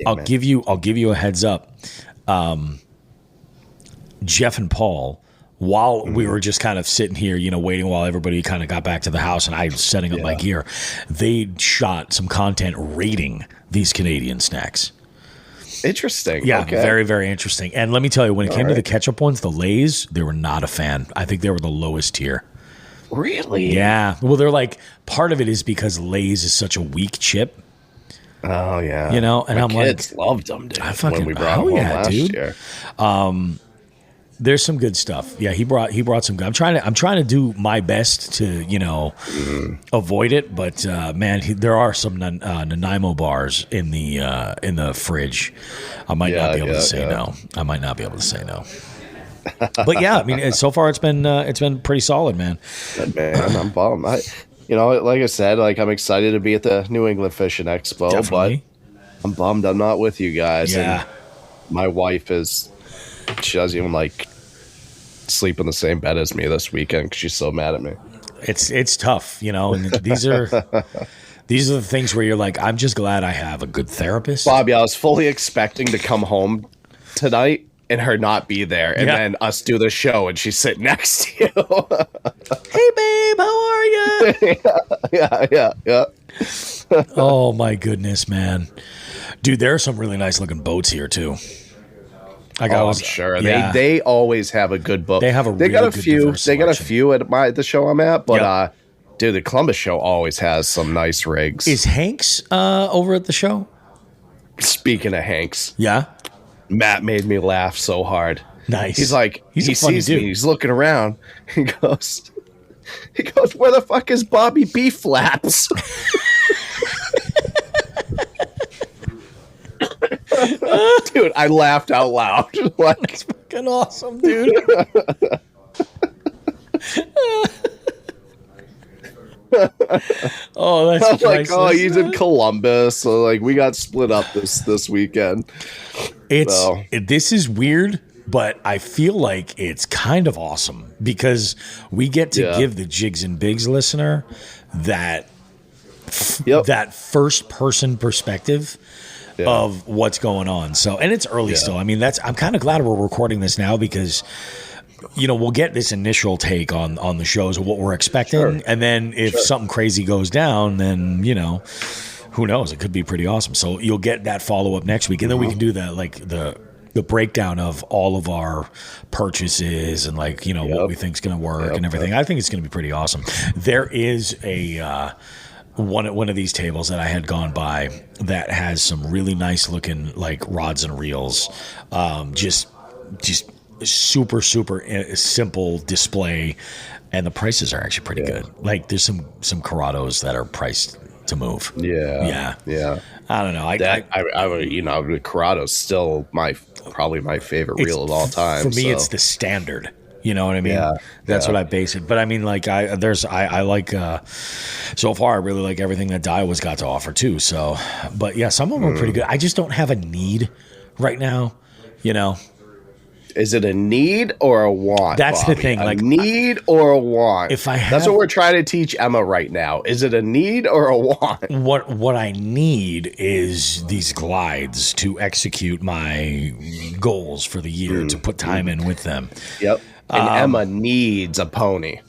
I'll give you a heads up. Jeff and Paul, while we were just kind of sitting here, you know, waiting while everybody kind of got back to the house and I was setting up my gear, they shot some content rating these Canadian snacks. Interesting. Yeah, okay. Very, very interesting. And let me tell you, when it came to the ketchup ones, the Lay's, they were not a fan. I think they were the lowest tier. Really? Yeah. Well, they're like, part of it is because Lay's is such a weak chip. Oh yeah, you know, and my I'm kids like, loved them, dude. I fucking when we brought them home last year. There's some good stuff. Yeah, he brought some good. I'm trying to do my best to, you know, avoid it, but man, there are some Nanaimo bars in the fridge. I might not be able to say no. I might not be able to say no. But yeah, I mean, so far it's been pretty solid, man. Man, I'm bummed. You know, like I said, like I'm excited to be at the New England Fishing Expo, Definitely. But I'm bummed I'm not with you guys. Yeah. And my wife she doesn't even like sleep in the same bed as me this weekend because she's so mad at me. It's tough, you know. And these are These are the things where you're like, I'm just glad I have a good therapist. Bobby, I was fully expecting to come home tonight and her not be there, and then us do the show, and she's sitting next to you. Hey, babe, how are you? Yeah. Oh, my goodness, man. Dude, there are some really nice looking boats here, too. I'm sure. Yeah. They always have a good boat. They have a really good diverse They got a few at the show I'm at, but dude, the Columbus show always has some nice rigs. Is Hanks over at the show? Speaking of Hanks. Yeah? Matt made me laugh so hard. Nice. He's like, he sees dude. me, he's looking around. He goes, where the fuck is Bobby B Flaps? Dude, I laughed out loud. That's fucking awesome, dude. Oh, that's I was like, he's in Columbus, so like we got split up this weekend. This is weird, but I feel like it's kind of awesome because we get to give the Jigs and Bigs listener that first person perspective of what's going on. So, and it's early still. I mean, I'm kind of glad we're recording this now because, we'll get this initial take on the shows of what we're expecting. Sure. And then if something crazy goes down, then, who knows? It could be pretty awesome. So you'll get that follow up next week. And then we can do that, like the breakdown of all of our purchases and like, what we think is going to work and everything. I think it's going to be pretty awesome. There is a, one of these tables that I had gone by that has some really nice looking like rods and reels, just super simple display, and the prices are actually pretty good. Like there's some Corrados that are priced to move. Yeah. I don't know. Corrado's still probably my favorite reel of all time. For me, it's the standard. You know what I mean? That's what I base it. But I mean, like I like so far I really like everything that Daiwa's got to offer too. So, but yeah, some of them are pretty good. I just don't have a need right now. Is it a need or a want? That's Bobby? The thing. Like need or a want? That's what we're trying to teach Emma right now. Is it a need or a want? What I need is these glides to execute my goals for the year, to put time in with them. Yep. And Emma needs a pony.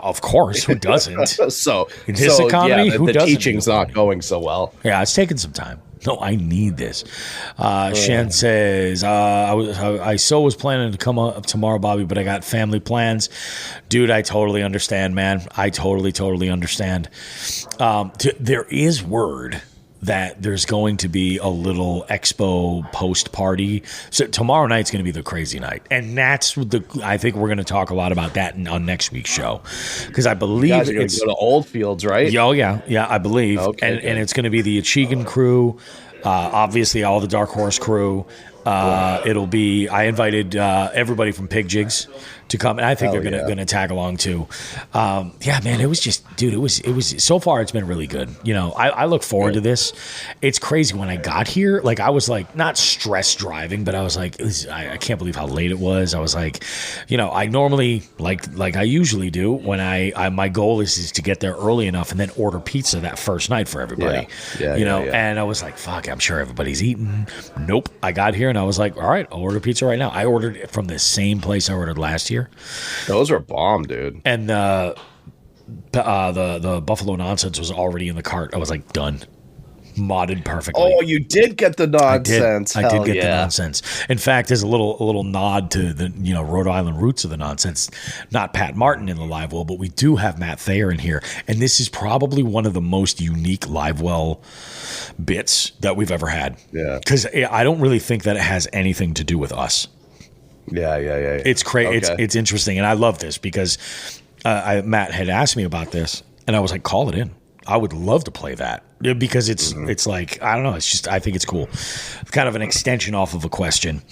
Of course, who doesn't? So in this economy, who doesn't? The teaching's not going so well. Yeah, it's taking some time. No, I need this. Shan says, I was planning to come up tomorrow, Bobby, but I got family plans. Dude, I totally understand, man. I totally understand. There is word that there's going to be a little expo post party. So tomorrow night's going to be the crazy night. And that's I think we're going to talk a lot about that on next week's show. Because I believe it's going to go to Oldfields, right? Oh, yeah, I believe. Okay, and it's going to be the Achigan crew, obviously all the Dark Horse crew. It'll be, I invited everybody from Pig Jigs to come, and I think they're gonna tag along too. Yeah, man, it was just, dude, it was so far it's been really good. I look forward to this. It's crazy when I got here, like I was like not stress driving, but I was like, I can't believe how late it was. I was like, I normally like I usually do when I my goal is to get there early enough and then order pizza that first night for everybody. And I was like, fuck, I'm sure everybody's eating. Nope, I got here and I was like, all right, I'll order pizza right now. I ordered it from the same place I ordered last year. Those were bomb, dude. And the Buffalo Nonsense was already in the cart. I was like, done. Modded perfectly. Oh, you did get the nonsense. I did get the nonsense. In fact, there's a little nod to the Rhode Island roots of the nonsense. Not Pat Martin in the live well, but we do have Matt Thayer in here, and this is probably one of the most unique live well bits that we've ever had. Yeah, because I don't really think that it has anything to do with us. Yeah. It's crazy. Okay. It's interesting, and I love this because Matt had asked me about this, and I was like, call it in. I would love to play that because it's like, I don't know. It's just, I think it's cool. It's kind of an extension off of a question.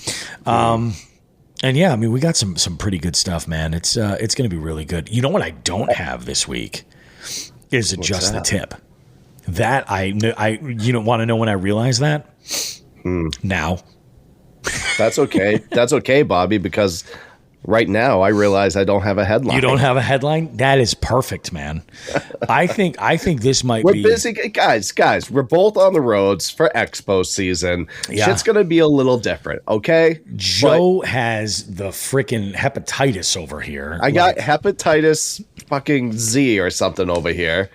And yeah, I mean, we got some pretty good stuff, man. It's going to be really good. You know what I don't have this week is just the tip. That I don't want to know when I realized that? Now. That's okay. That's okay, Bobby, because right now, I realize I don't have a headline. You don't have a headline? That is perfect, man. I think this might We're be... We're busy. Guys, we're both on the roads for Expo season. Yeah. Shit's going to be a little different, okay? Joe has the freaking hepatitis over here. I got hepatitis fucking Z or something over here.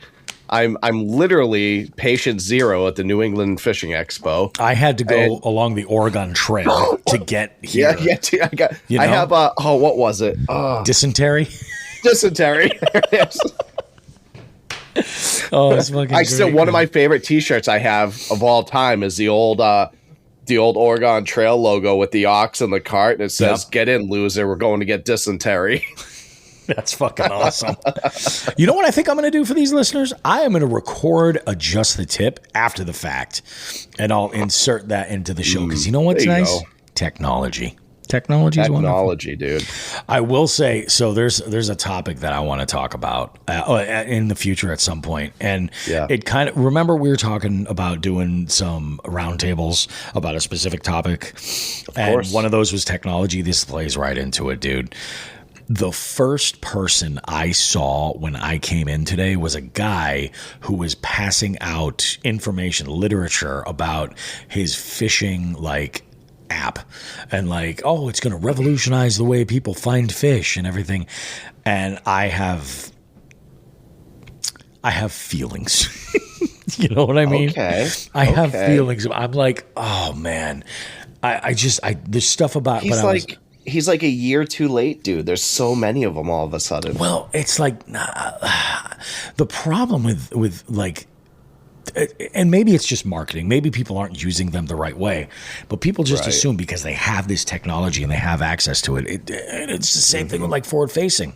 I'm literally patient 0 at the New England Fishing Expo. I had to go along the Oregon Trail to get here. Yeah, I have what was it? Dysentery? Dysentery. Oh, it's fucking great, one of my favorite T-shirts I have of all time is the old Oregon Trail logo with the ox in the cart, and it says, "Get in, loser. We're going to get dysentery." That's fucking awesome. You know what I think I'm going to do for these listeners? I am going to record Adjust the Tip after the fact, and I'll insert that into the show because you know what's nice? Go. Technology. Technology is wonderful. Technology, dude. I will say, so there's a topic that I want to talk about in the future at some point. And it kind of, remember we were talking about doing some roundtables about a specific topic. And one of those was technology. This plays right into it, dude. The first person I saw when I came in today was a guy who was passing out information, literature about his fishing, app, and it's going to revolutionize the way people find fish and everything. And I have feelings. You know what I mean? Okay. I have feelings. I'm like, oh man, there's stuff about. He's like a year too late, dude. There's so many of them all of a sudden. Well, it's the problem with and maybe it's just marketing. Maybe people aren't using them the right way, but people just assume because they have this technology and they have access to it. It's the same thing with forward facing.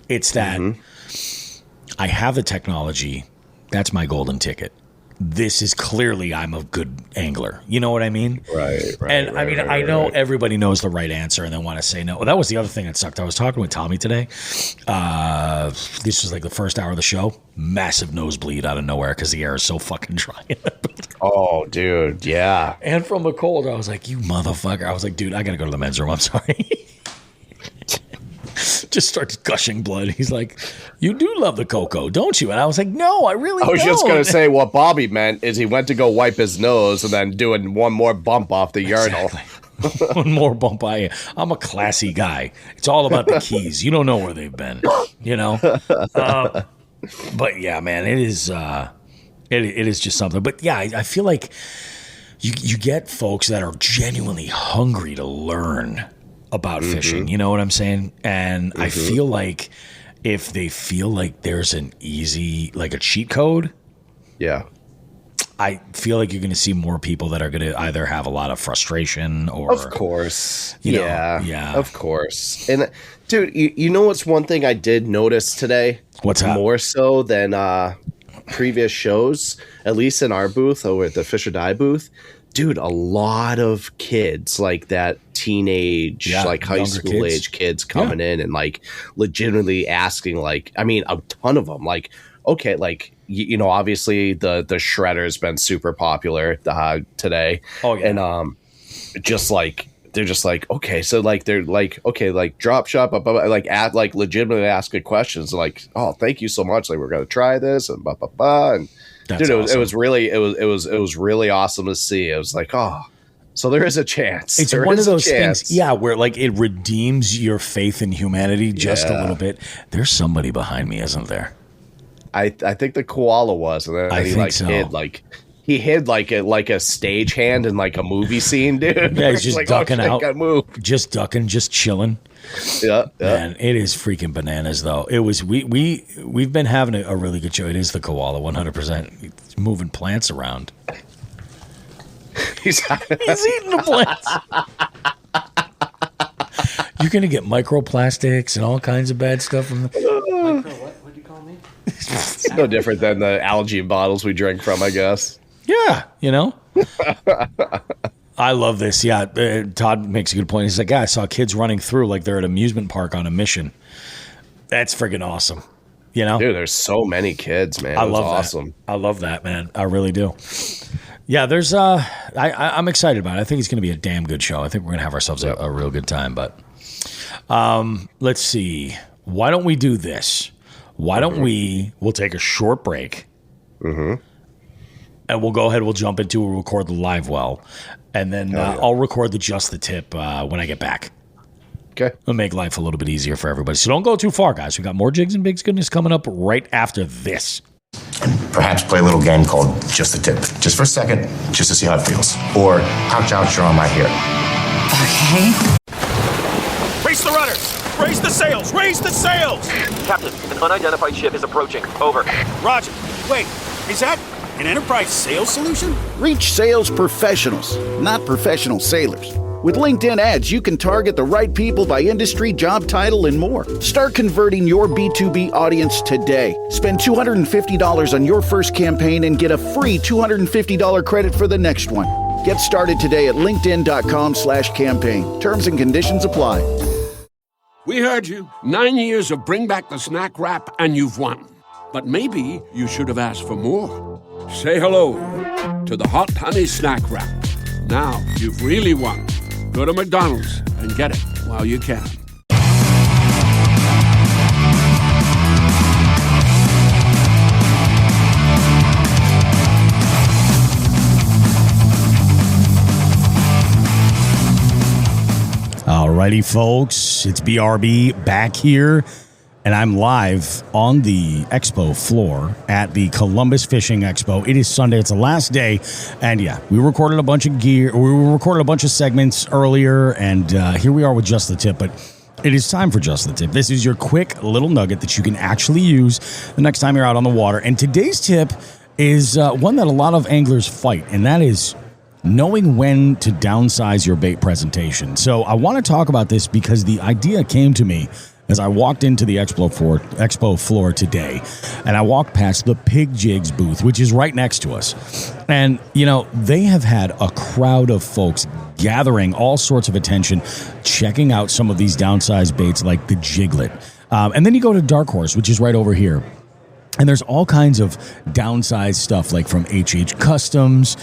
It's that I have the technology. That's my golden ticket. This is clearly I'm a good angler. You know what I mean? Right. And I know everybody knows the right answer and they want to say no. Well, that was the other thing that sucked. I was talking with Tommy today. This was the first hour of the show. Massive nosebleed out of nowhere because the air is so fucking dry. Oh, dude. Yeah. And from the cold, I was like, you motherfucker. I was like, dude, I got to go to the men's room. I'm sorry. Just starts gushing blood. He's like, you do love the cocoa, don't you? And I was like, no, I really don't. I was just going to say what Bobby meant is he went to go wipe his nose and then doing one more bump off the urinal. Exactly. One more bump. I'm a classy guy. It's all about the keys. You don't know where they've been, you know? But yeah, man, it is just something. But yeah, I feel like you get folks that are genuinely hungry to learn about fishing, you know what I'm saying? And I feel like if they feel like there's an easy, a cheat code, I feel like you're going to see more people that are going to either have a lot of frustration or, of course, yeah, of course. And dude, you know what's one thing I did notice today? What's that? More so than previous shows, at least in our booth or at the Fish or Die booth. Dude, a lot of kids that teenage, high school age kids coming in and legitimately asking, a ton of them. Obviously the shredder's been super popular today. Oh yeah, and they're just okay, so they're drop shop, legitimately asking questions oh, thank you so much, we're gonna try this and blah blah blah. And that's dude, awesome. it was really awesome to see. It was oh, so there is a chance. It's one of those things, where it redeems your faith in humanity just a little bit. There's somebody behind me, isn't there? I think the koala was, and then he hid he hid like a stage hand in a movie scene, dude. Yeah, he's just ducking out, just ducking, just chilling. Yeah, man, it is freaking bananas though. It was we've been having a really good show. It is the koala, 100%. He's moving plants around. He's eating the plants. You're gonna get microplastics and all kinds of bad stuff from the. What'd you call me? It's no different than the algae bottles we drink from, I guess. Yeah, I love this. Yeah, Todd makes a good point. He's like, I saw kids running through like they're at an amusement park on a mission. That's friggin' awesome. Dude, there's so many kids, man. I love awesome. That. I love that, man. I really do. Yeah, there's I'm excited about it. I think it's going to be a damn good show. I think we're going to have ourselves a real good time. But Let's see. Why don't we do this? Why don't we'll take a short break. And we'll go ahead. We'll jump into we'll record the live well. And then I'll record the Just the Tip when I get back. Okay. It'll make life a little bit easier for everybody. So don't go too far, guys. We got more Jigs and Bigs goodness coming up right after this. And perhaps play a little game called Just the Tip. Just for a second, just to see how it feels. Or ouch, ouch, you're on my hair. Okay. Raise the rudders! Raise the sails! Raise the sails! Captain, an unidentified ship is approaching. Over. Roger. Wait, is that an Enterprise sales solution? Reach sales professionals, not professional sailors. With LinkedIn ads, you can target the right people by industry, job title, and more. Start converting your B2B audience today. Spend $250 on your first campaign and get a free $250 credit for the next one. Get started today at linkedin.com/campaign. Terms and conditions apply. We heard you. 9 years of Bring Back the Snack Wrap, and you've won. But maybe you should have asked for more. Say hello to the Hot Honey Snack Wrap. Now you've really won. Go to McDonald's and get it while you can. Alrighty, folks. It's BRB back here. And I'm live on the expo floor at the Columbus Fishing Expo. It is Sunday. It's the last day. And yeah, we recorded a bunch of gear. We recorded a bunch of segments earlier. And here we are with Just the Tip. But it is time for Just the Tip. This is your quick little nugget that you can actually use the next time you're out on the water. And today's tip is one that a lot of anglers fight. And that is knowing when to downsize your bait presentation. So I want to talk about this because the idea came to me as I walked into the expo floor today, and I walked past the Pig Jigs booth, which is right next to us. And, you know, they have had a crowd of folks gathering all sorts of attention, checking out some of these downsized baits like the Jiglet. And then you go to Dark Horse, which is right over here. And there's all kinds of downsized stuff like from HH Customs.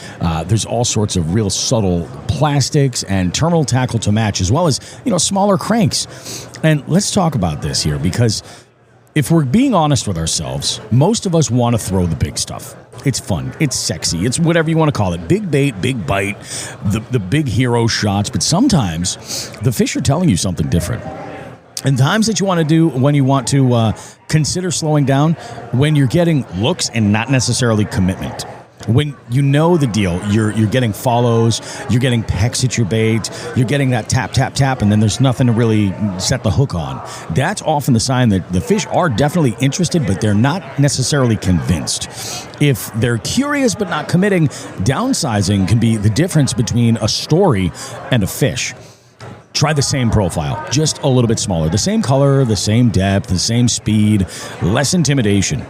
There's all sorts of real subtle plastics and terminal tackle to match, as well as, you know, smaller cranks. And let's talk about this here, because if we're being honest with ourselves, most of us want to throw the big stuff. It's fun. It's sexy. It's whatever you want to call it. Big bait, big bite, the big hero shots. But sometimes the fish are telling you something different. And times that you want to do when you want to consider slowing down, when you're getting looks and not necessarily commitment. When you know the deal, you're getting follows, you're getting pecks at your bait, you're getting that tap, tap, tap, and then there's nothing to really set the hook on. That's often the sign that the fish are definitely interested, but they're not necessarily convinced. If they're curious but not committing, downsizing can be the difference between a story and a fish. Try the same profile, just a little bit smaller. The same color, the same depth, the same speed, less intimidation.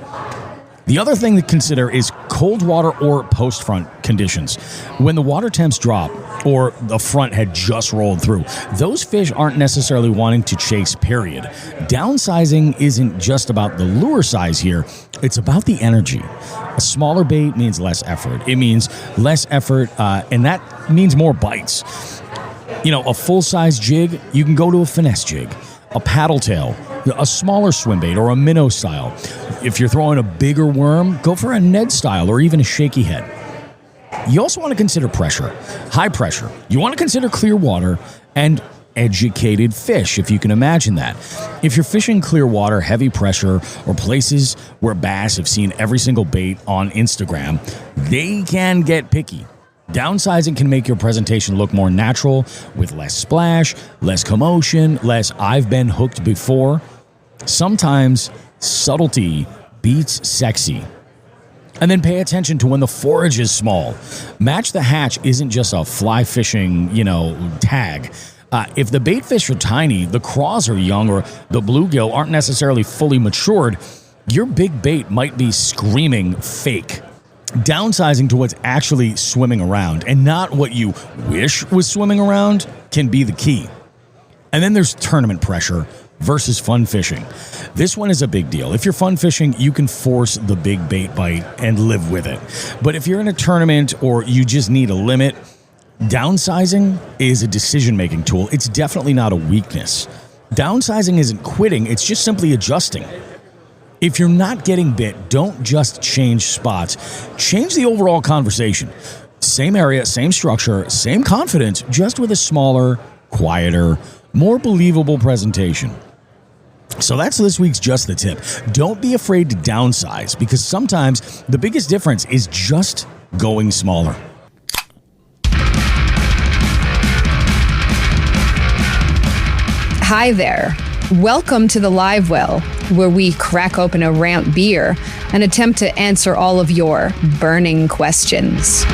The other thing to consider is cold water or post-front conditions. When the water temps drop or the front had just rolled through, those fish aren't necessarily wanting to chase, period. Downsizing isn't just about the lure size here. It's about the energy. A smaller bait means less effort. It means less effort, and that means more bites. You know, a full-size jig, you can go to a finesse jig, a paddle tail, a smaller swim bait, or a minnow style. If you're throwing a bigger worm, go for a Ned style or even a shaky head. You also want to consider pressure, high pressure. You want to consider clear water and educated fish, if you can imagine that. If you're fishing clear water, heavy pressure, or places where bass have seen every single bait on Instagram, they can get picky. Downsizing can make your presentation look more natural with less splash, less commotion, less "I've been hooked before." Sometimes subtlety beats sexy. And then pay attention to when the forage is small. Match the hatch isn't just a fly fishing, tag. If the bait fish are tiny, the craws are young, or the bluegill aren't necessarily fully matured, your big bait might be screaming fake. Downsizing to what's actually swimming around and not what you wish was swimming around can be the key. And then there's tournament pressure versus fun fishing. This one is a big deal. If you're fun fishing, you can force the big bait bite and live with it. But if you're in a tournament or you just need a limit, downsizing is a decision-making tool. It's definitely not a weakness. Downsizing isn't quitting, it's just simply adjusting. If you're not getting bit, don't just change spots. Change the overall conversation. Same area, same structure, same confidence, just with a smaller, quieter, more believable presentation. So that's this week's Just the Tip. Don't be afraid to downsize, because sometimes the biggest difference is just going smaller. Hi there. Welcome to the Live Well, where we crack open a ramp beer and attempt to answer all of your burning questions.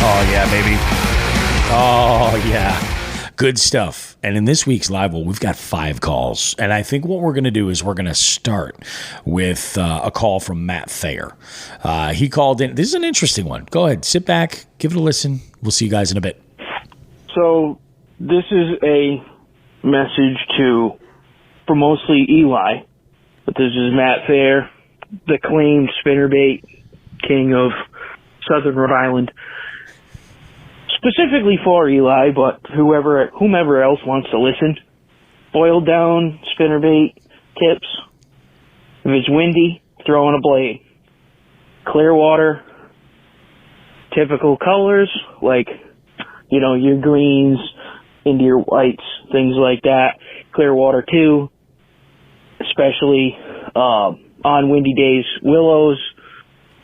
Oh, yeah, baby. Oh, yeah. Good stuff. And in this week's Live Well, we've got 5 calls. And I think what we're going to do is we're going to start with a call from Matt Thayer. He called in. This is an interesting one. Go ahead. Sit back. Give it a listen. We'll see you guys in a bit. So this is a message for mostly Eli. But this is Matt Thayer, the acclaimed spinnerbait king of Southern Rhode Island. Specifically for Eli, but whomever else wants to listen. Boiled down spinnerbait tips. If it's windy, throw in a blade. Clear water, typical colors like, your greens into your whites, things like that. Clear water too, especially on windy days. Willows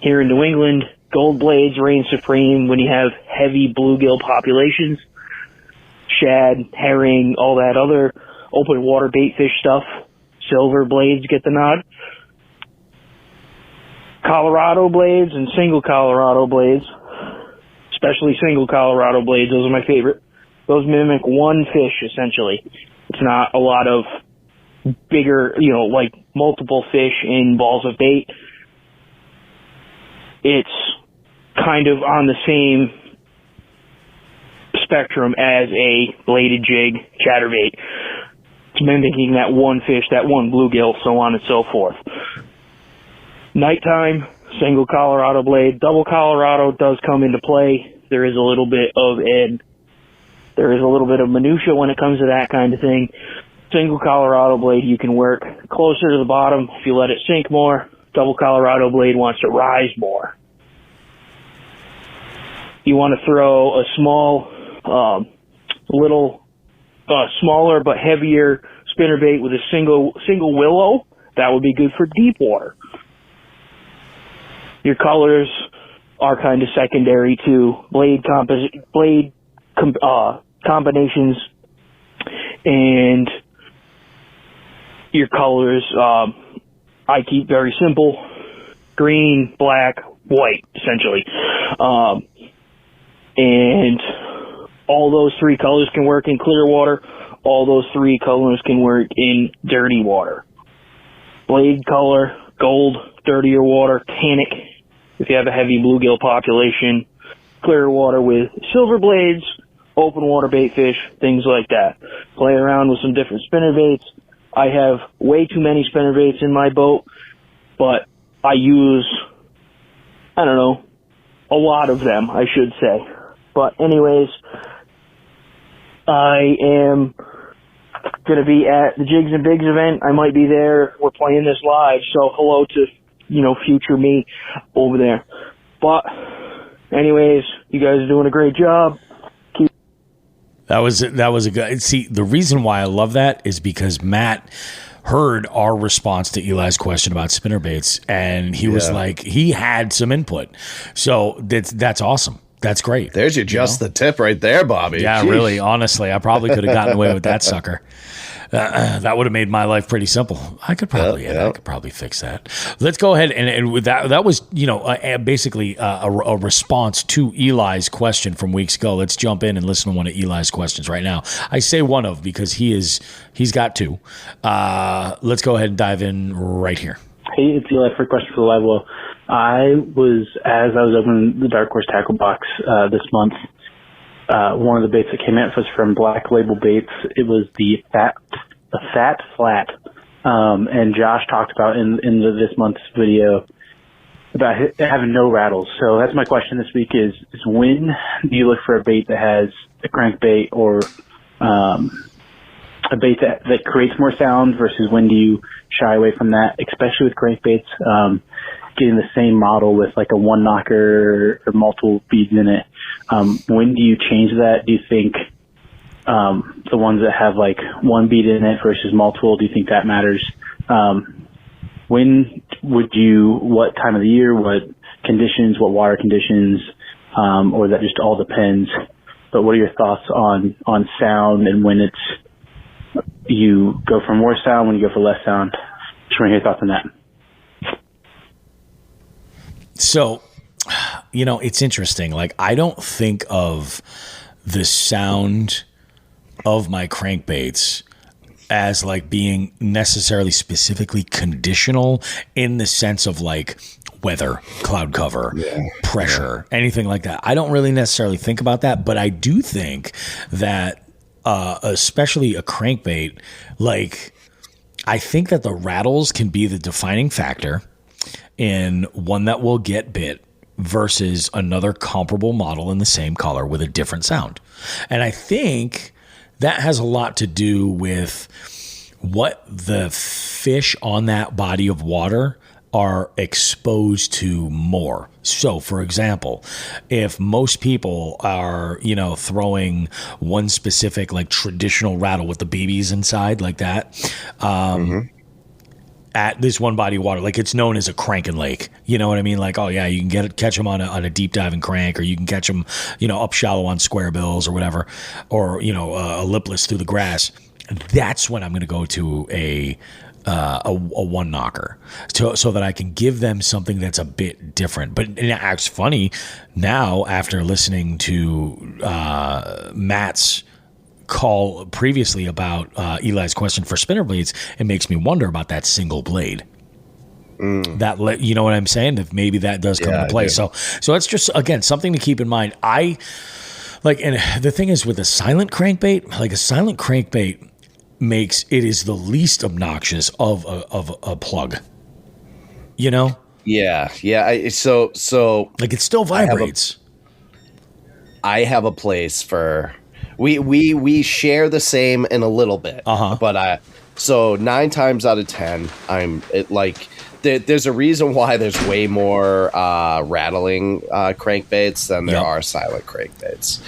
here in New England. Gold blades reign supreme when you have heavy bluegill populations. Shad, herring, all that other open water bait fish stuff. Silver blades get the nod. Colorado blades and single Colorado blades, especially single Colorado blades, those are my favorite. Those mimic one fish, essentially. It's not a lot of bigger, like multiple fish in balls of bait. It's kind of on the same spectrum as a bladed jig chatterbait. It's mimicking that one fish, that one bluegill, so on and so forth. Nighttime, single Colorado blade. Double Colorado does come into play. There is a little bit of minutia when it comes to that kind of thing. Single Colorado blade, you can work closer to the bottom if you let it sink more. Double Colorado blade wants to rise more. You want to throw a small, smaller but heavier spinnerbait with a single willow. That would be good for deep water. Your colors are kind of secondary to blade combinations, and your colors I keep very simple: green, black, white, essentially. And all those 3 colors can work in clear water. All those 3 colors can work in dirty water. Blade color, gold, dirtier water, tannic, if you have a heavy bluegill population. Clear water with silver blades, open water bait fish, things like that. Play around with some different spinnerbaits. I have way too many spinnerbaits in my boat, but I use, a lot of them, I should say. But anyways, I am going to be at the Jigs and Bigs event. I might be there. We're playing this live, so hello to, future me over there. But anyways, you guys are doing a great job. That was a good. See, the reason why I love that is because Matt heard our response to Eli's question about spinnerbaits, and he was like, he had some input. So that's awesome. That's great. There's your the tip right there, Bobby. Yeah, Jeez. Really, honestly, I probably could have gotten away with that sucker. That would have made my life pretty simple. I could probably fix that. Let's go ahead and with that was basically a response to Eli's question from weeks ago. Let's jump in and listen to one of Eli's questions right now. I say one of because he's got 2. Let's go ahead and dive in right here. Hey, it's Eli for a question for the Live Well. As I was opening the Dark Horse tackle box this month, one of the baits that came in was from Black Label Baits. It was the Fat Flat, and Josh talked about in this month's video about having no rattles. So that's my question this week is when do you look for a bait that has a crankbait or a bait that creates more sound versus when do you shy away from that, especially with crankbaits, getting the same model with like a one knocker or multiple beads in it. When do you change that? Do you think the ones that have like one bead in it versus multiple, do you think that matters? When would you, what time of the year, what conditions, what water conditions, or that just all depends? But what are your thoughts on sound and when you go for more sound, when you go for less sound? Just want to hear your thoughts on that. So, it's interesting. Like, I don't think of the sound of my crankbaits as like being necessarily specifically conditional in the sense of like weather, cloud cover, pressure, anything like that. I don't really necessarily think about that, but I do think that especially a crankbait, like I think that the rattles can be the defining factor in one that will get bit versus another comparable model in the same color with a different sound. And I think that has a lot to do with what the fish on that body of water are exposed to more. So, for example, if most people are, throwing one specific like traditional rattle with the BBs inside like that, at this one body of water, like it's known as a cranking lake. You know what I mean? Like, oh yeah, you can catch them on a deep diving crank, or you can catch them, up shallow on square bills or whatever, or a lipless through the grass. That's when I'm going to go to a one knocker, so that I can give them something that's a bit different. But it's funny now after listening to Matt's call previously about Eli's question for spinner blades, it makes me wonder about that single blade. That you know what I'm saying? If maybe that does come into play. So that's just again something to keep in mind. And the thing is with a silent crankbait, like a silent crankbait makes it is the least obnoxious of a plug. Yeah. So like it still vibrates. I have a place for. We share the same in a little bit, but so 9 times out of 10, there's a reason why there's way more rattling crankbaits than there are silent crankbaits.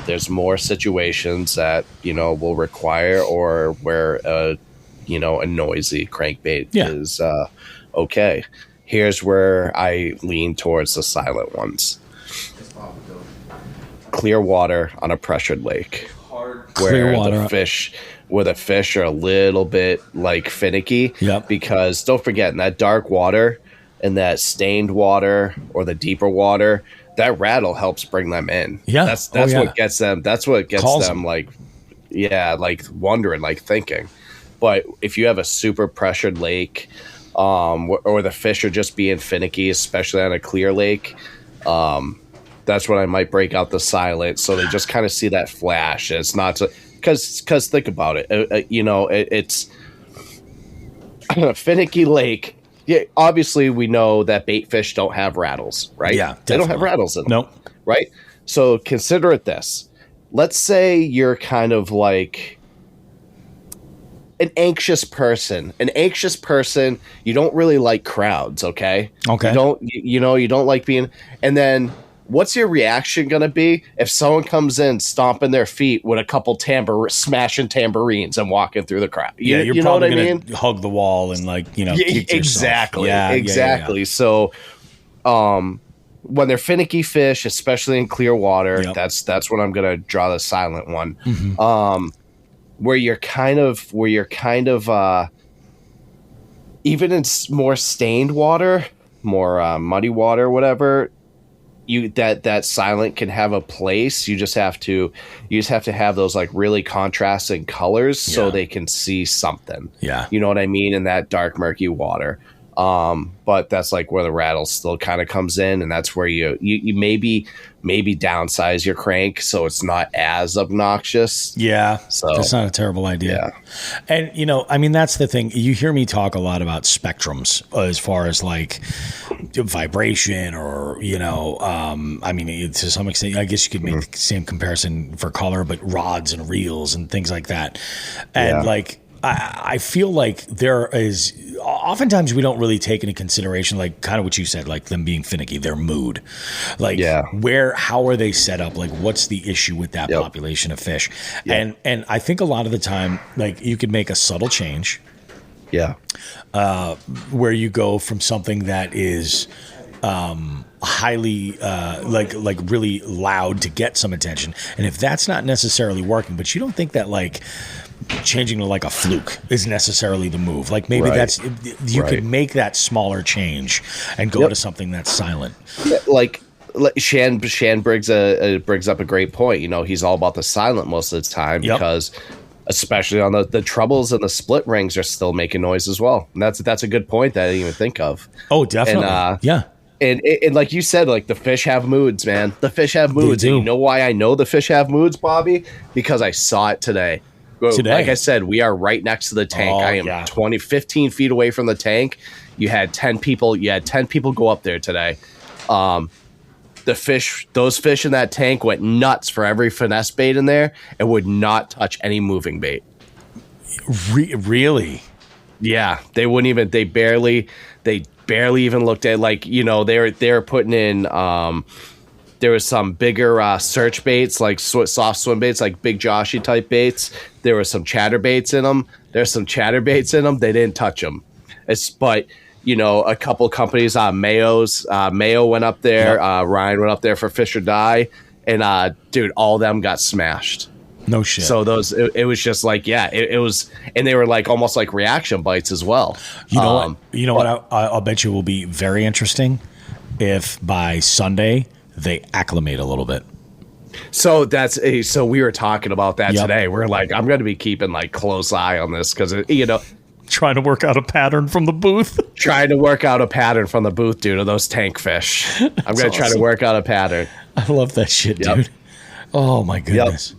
There's more situations that will require or where a noisy crankbait is okay. Here's where I lean towards the silent ones. Clear water on a pressured lake, where the fish are a little bit like finicky. Because don't forget, in that dark water and that stained water or the deeper water, that rattle helps bring them in. That's what gets them. That's what gets them like wondering, like thinking. But if you have a super pressured lake, or the fish are just being finicky, especially on a clear lake, that's when I might break out the silent, so they just kind of see that flash. It's not because think about it. It's a finicky lake. Yeah, obviously we know that bait fish don't have rattles, right? Yeah, definitely. They don't have rattles in them. Nope. Right? So consider it this. Let's say you're kind of like an anxious person. You don't really like crowds, okay? You don't like being, and then what's your reaction going to be if someone comes in stomping their feet with a couple smashing tambourines and walking through the crowd? You're you know probably what I mean? Gonna hug the wall and Exactly. Yeah. So, when they're finicky fish, especially in clear water, that's when I'm going to draw the silent one. Where you're kind of even in more stained water, more muddy water, whatever. That silent can have a place. You just have to have those like really contrasting colors so they can see something. Yeah. You know what I mean? In that dark, murky water. But that's like where the rattle still kind of comes in, and that's where you maybe downsize your crank so it's not as obnoxious. Yeah, so that's not a terrible idea. And I mean, that's the thing. You hear me talk a lot about spectrums as far as like vibration, or I mean, to some extent, I guess you could make the same comparison for color, but rods and reels and things like that, and like. I feel like there is oftentimes we don't really take into consideration, like kind of what you said, like them being finicky, their mood, like how are they set up? Like what's the issue with that population of fish? And I think a lot of the time, like you could make a subtle change. Yeah. Where you go from something that is, highly like really loud to get some attention. And if that's not necessarily working, but you don't think that like changing to like a fluke is necessarily the move. Like maybe you could make that smaller change and go to something that's silent. Yeah, like Shan brings up a great point. He's all about the silent most of the time because especially on the trebles and the split rings are still making noise as well. And that's a good point that I didn't even think of. Oh, definitely. And like you said, like the fish have moods, man. The fish have moods. And you know why I know the fish have moods, Bobby? Because I saw it today. Like I said, we are right next to the tank. I am 15 feet away from the tank. You had 10 people go up there today. Those fish in that tank went nuts for every finesse bait in there and would not touch any moving bait. Really? Yeah, they wouldn't even. They barely even looked at, like, they were putting in. There was some bigger search baits, like soft swim baits, like Big Joshy type baits. There was some chatterbaits in them. There's some chatterbaits in them. They didn't touch them. But a couple companies, Mayo went up there. Ryan went up there for Fish or Die, and dude, all of them got smashed. No shit. So it was just like, it was, and they were like almost like reaction bites as well. You know what? I'll bet you will be very interesting if by Sunday they acclimate a little bit. So so we were talking about that today. We're like, I'm going to be keeping like close eye on this because trying to work out a pattern from the booth. Due to those tank fish. I'm going to try to work out a pattern. I love that shit, dude. Oh my goodness.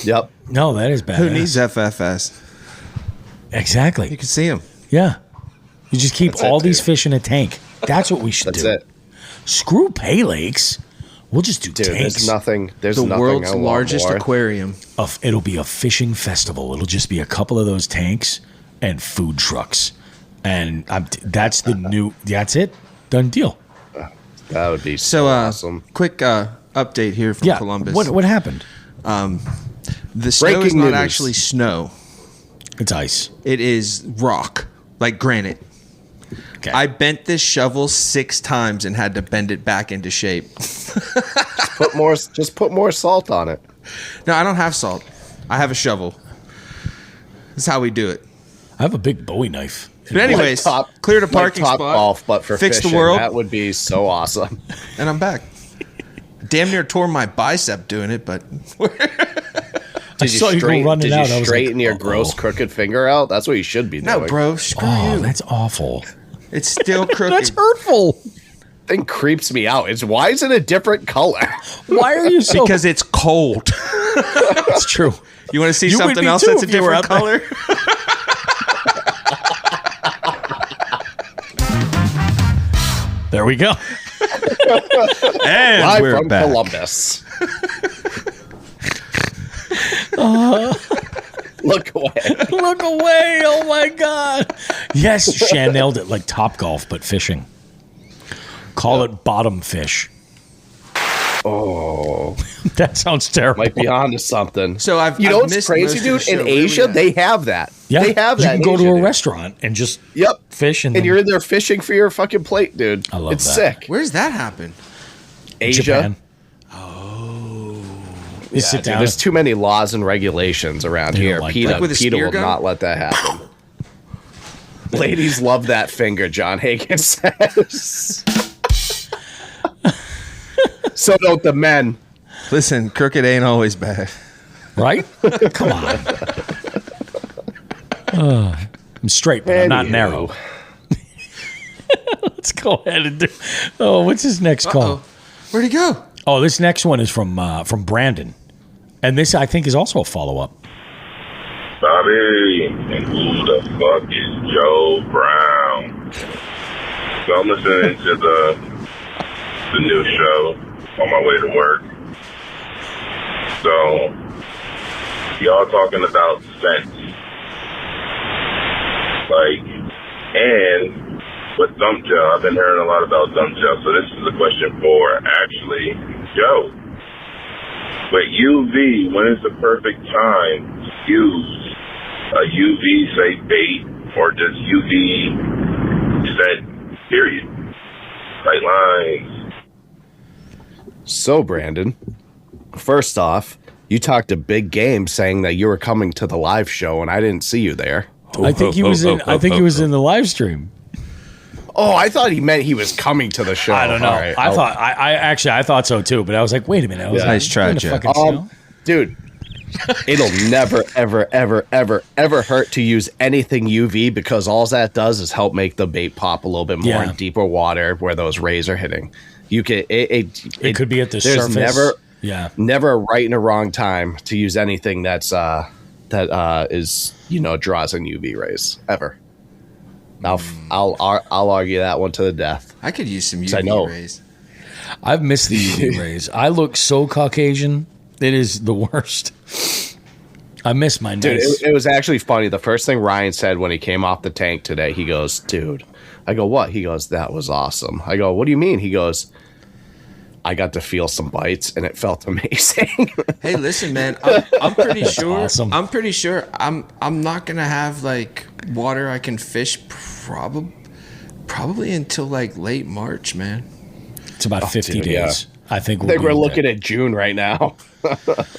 Yep. No, that is bad. Who needs FFS? Exactly. You can see them. Yeah. You just keep all these fish in a tank. That's what we should do. That's it. Screw pay lakes. We'll just do tanks. There's the nothing world's largest aquarium. It'll be a fishing festival. It'll just be a couple of those tanks and food trucks. And that's it. Done deal. That would be so awesome. Quick update here from Columbus. What happened? The snow is not actually snow. It's ice. It is rock, like granite. Okay. I bent this shovel 6 times and had to bend it back into shape. Just put more salt on it. No, I don't have salt. I have a shovel. That's how we do it. I have a big Bowie knife. But anyways, cleared a parking spot. Golf, but for fixed fishing, the world. That would be so awesome. And I'm back. Damn near tore my bicep doing it, but Did you straighten your gross crooked finger out? That's what you should be doing. No, bro. Screw you. That's awful. It's still crooked. That's hurtful. Thing creeps me out. Why is it a different color? Why are you so? Because it's cold. It's true. You want to see something else that's a different color? There we go. And live from back. Columbus. Look away. Look away. Oh my God. Yes, Shan nailed it, like Topgolf, but fishing. Call it bottom fish. Oh. That sounds terrible. Might be onto something. So what's crazy, dude? In Asia, they have that. Yeah. They have that. You can go to a restaurant and just fish. And you're in there fishing for your fucking plate, dude. I love it's that. sick. Where's that happen? Asia. Japan. Yeah, sit down. Dude, there's too many laws and regulations around here. Like PETA will not let that happen. Ladies love that finger, John Hagen says. So don't the men. Listen, crooked ain't always bad. Right? Come on. I'm straight, but I'm not narrow. Let's go ahead and do. Oh, what's his next call? Where'd he go? Oh, this next one is from Brandon, and this I think is also a follow up. Bobby, and who the fuck is Joe Brown? So I'm listening to the new show on my way to work. So y'all talking about scents, like, and with dump gel, I've been hearing a lot about dump gel. So this is a question for actually Joe. With UV, when is the perfect time to use a UV, say, bait, or just UV scent, period? Right lines. So, Brandon, first off, you talked a big game saying that you were coming to the live show, and I didn't see you there. I think he was in. I think he was in the live stream. Oh, I thought he meant he was coming to the show. I don't know. Right. I thought so too, but I was like, wait a minute. I was like, nice try, Joe. Dude, it'll never, ever, ever, ever, ever hurt to use anything UV because all that does is help make the bait pop a little bit more in deeper water where those rays are hitting. You can it could be at the there's surface. Never a right and a wrong time to use anything that's that is draws in UV rays ever. I'll argue that one to the death. I could use some UV rays. I've missed the UV rays. I look so Caucasian. It is the worst. I miss my nice. Dude, it was actually funny. The first thing Ryan said when he came off the tank today, he goes, "Dude," I go, "What?" He goes, "That was awesome." I go, "What do you mean?" He goes, "I got to feel some bites and it felt amazing." Hey, listen, man, I'm pretty sure. Awesome. I'm pretty sure I'm not gonna have like water I can fish probably until like late March, man. It's about 50 days. Yeah. I think we're looking at June right now.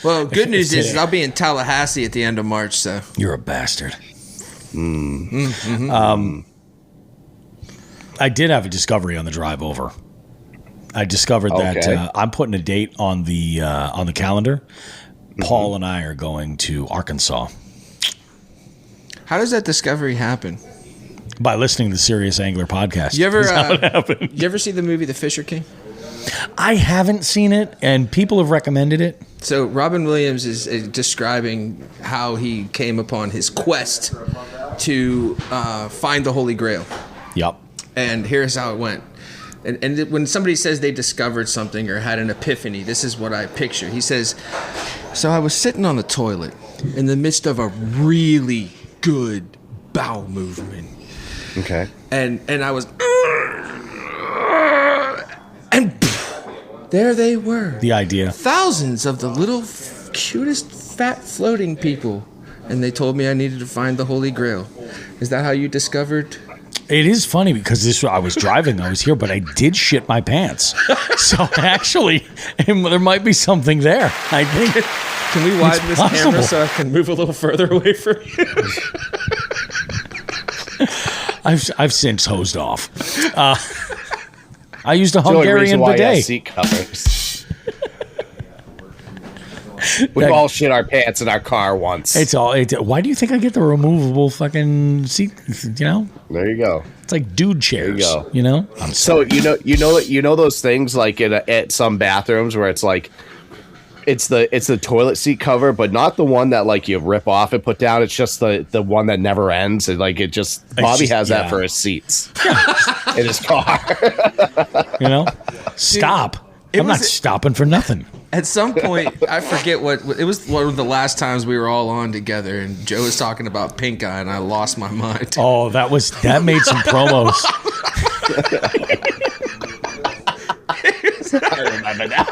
Well, good news is I'll be in Tallahassee at the end of March. So you're a bastard. I did have a discovery on the drive over. I discovered that I'm putting a date on the calendar. Paul and I are going to Arkansas. How does that discovery happen? By listening to the Serious Angler podcast. You ever see the movie The Fisher King? I haven't seen it, and people have recommended it. So Robin Williams is describing how he came upon his quest to find the Holy Grail. Yep. And here's how it went. And when somebody says they discovered something or had an epiphany, this is what I picture. He says, so I was sitting on the toilet in the midst of a really good bowel movement. Okay. And I was... And there they were. The idea. Thousands of the little cutest fat floating people. And they told me I needed to find the Holy Grail. Is that how you discovered... It is funny because I was driving, I was here, but I did shit my pants. So actually, there might be something there. I think. Can we widen this camera so I can move a little further away from you? I've since hosed off. I used a Hungarian bidet. Seat covers. We've all shit our pants in our car once. Why do you think I get the removable fucking seat? You know. There you go. It's like dude chairs. There you go. You know. So you know those things like at some bathrooms where it's like it's the toilet seat cover, but not the one that like you rip off and put down. It's just the one that never ends. And like Bobby has that for his seats in his car. You know. Stop. I'm not stopping for nothing. At some point, I forget what it was. One of the last times we were all on together, and Joe was talking about pink eye, and I lost my mind. Oh, that made some promos. I remember now.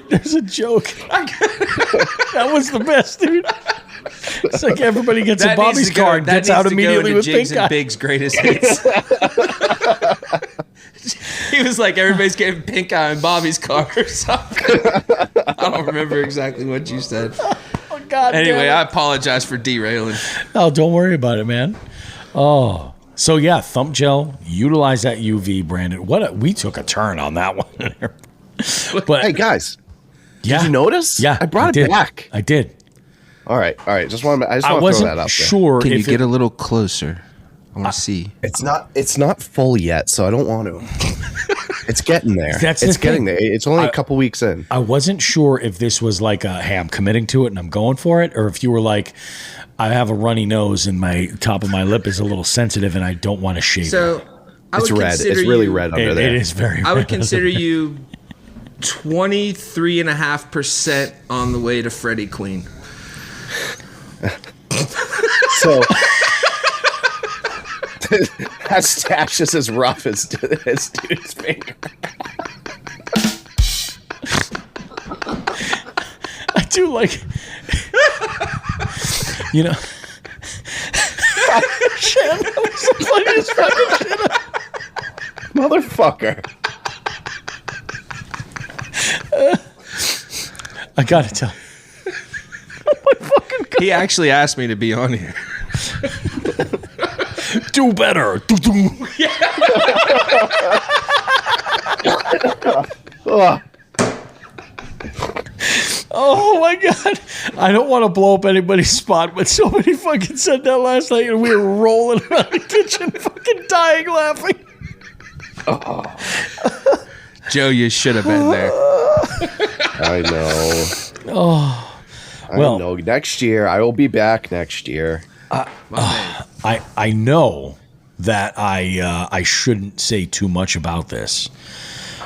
There's a joke. That was the best, dude. It's like everybody gets in Bobby's car and gets out immediately with Jigs pink eye. and Big's greatest hits. He was like, everybody's getting pink eye in Bobby's car or something. I don't remember exactly what you said. Oh, God. Anyway, I apologize for derailing. Oh, don't worry about it, man. Oh, so yeah, thump gel. Utilize that UV, Brandon. We took a turn on that one. But hey, guys, did you notice? Yeah, I brought it back. I did. All right. Just want to throw that out there. Sure. Can you get a little closer? I want to see. It's not full yet, so I don't want to. It's getting there. It's getting there. It's only a couple weeks in. I wasn't sure if this was like hey, I'm committing to it and I'm going for it, or if you were like, I have a runny nose and my top of my lip is a little sensitive and I don't want to shave so it. It's red. It's really red under there. It is very red. I would consider you 23.5% on the way to Freddy Queen. So that stash is as rough as dude's finger. I do like, you know. Shit, that was the funniest fucking shit. Motherfucker. I gotta tell you. He actually asked me to be on here. Do better. Oh my God. I don't want to blow up anybody's spot, but somebody fucking said that last night and we were rolling around the kitchen fucking dying laughing. Joe, you should have been there. I know. Oh. Well, know. Next year, I will be back next year. I know that I shouldn't say too much about this,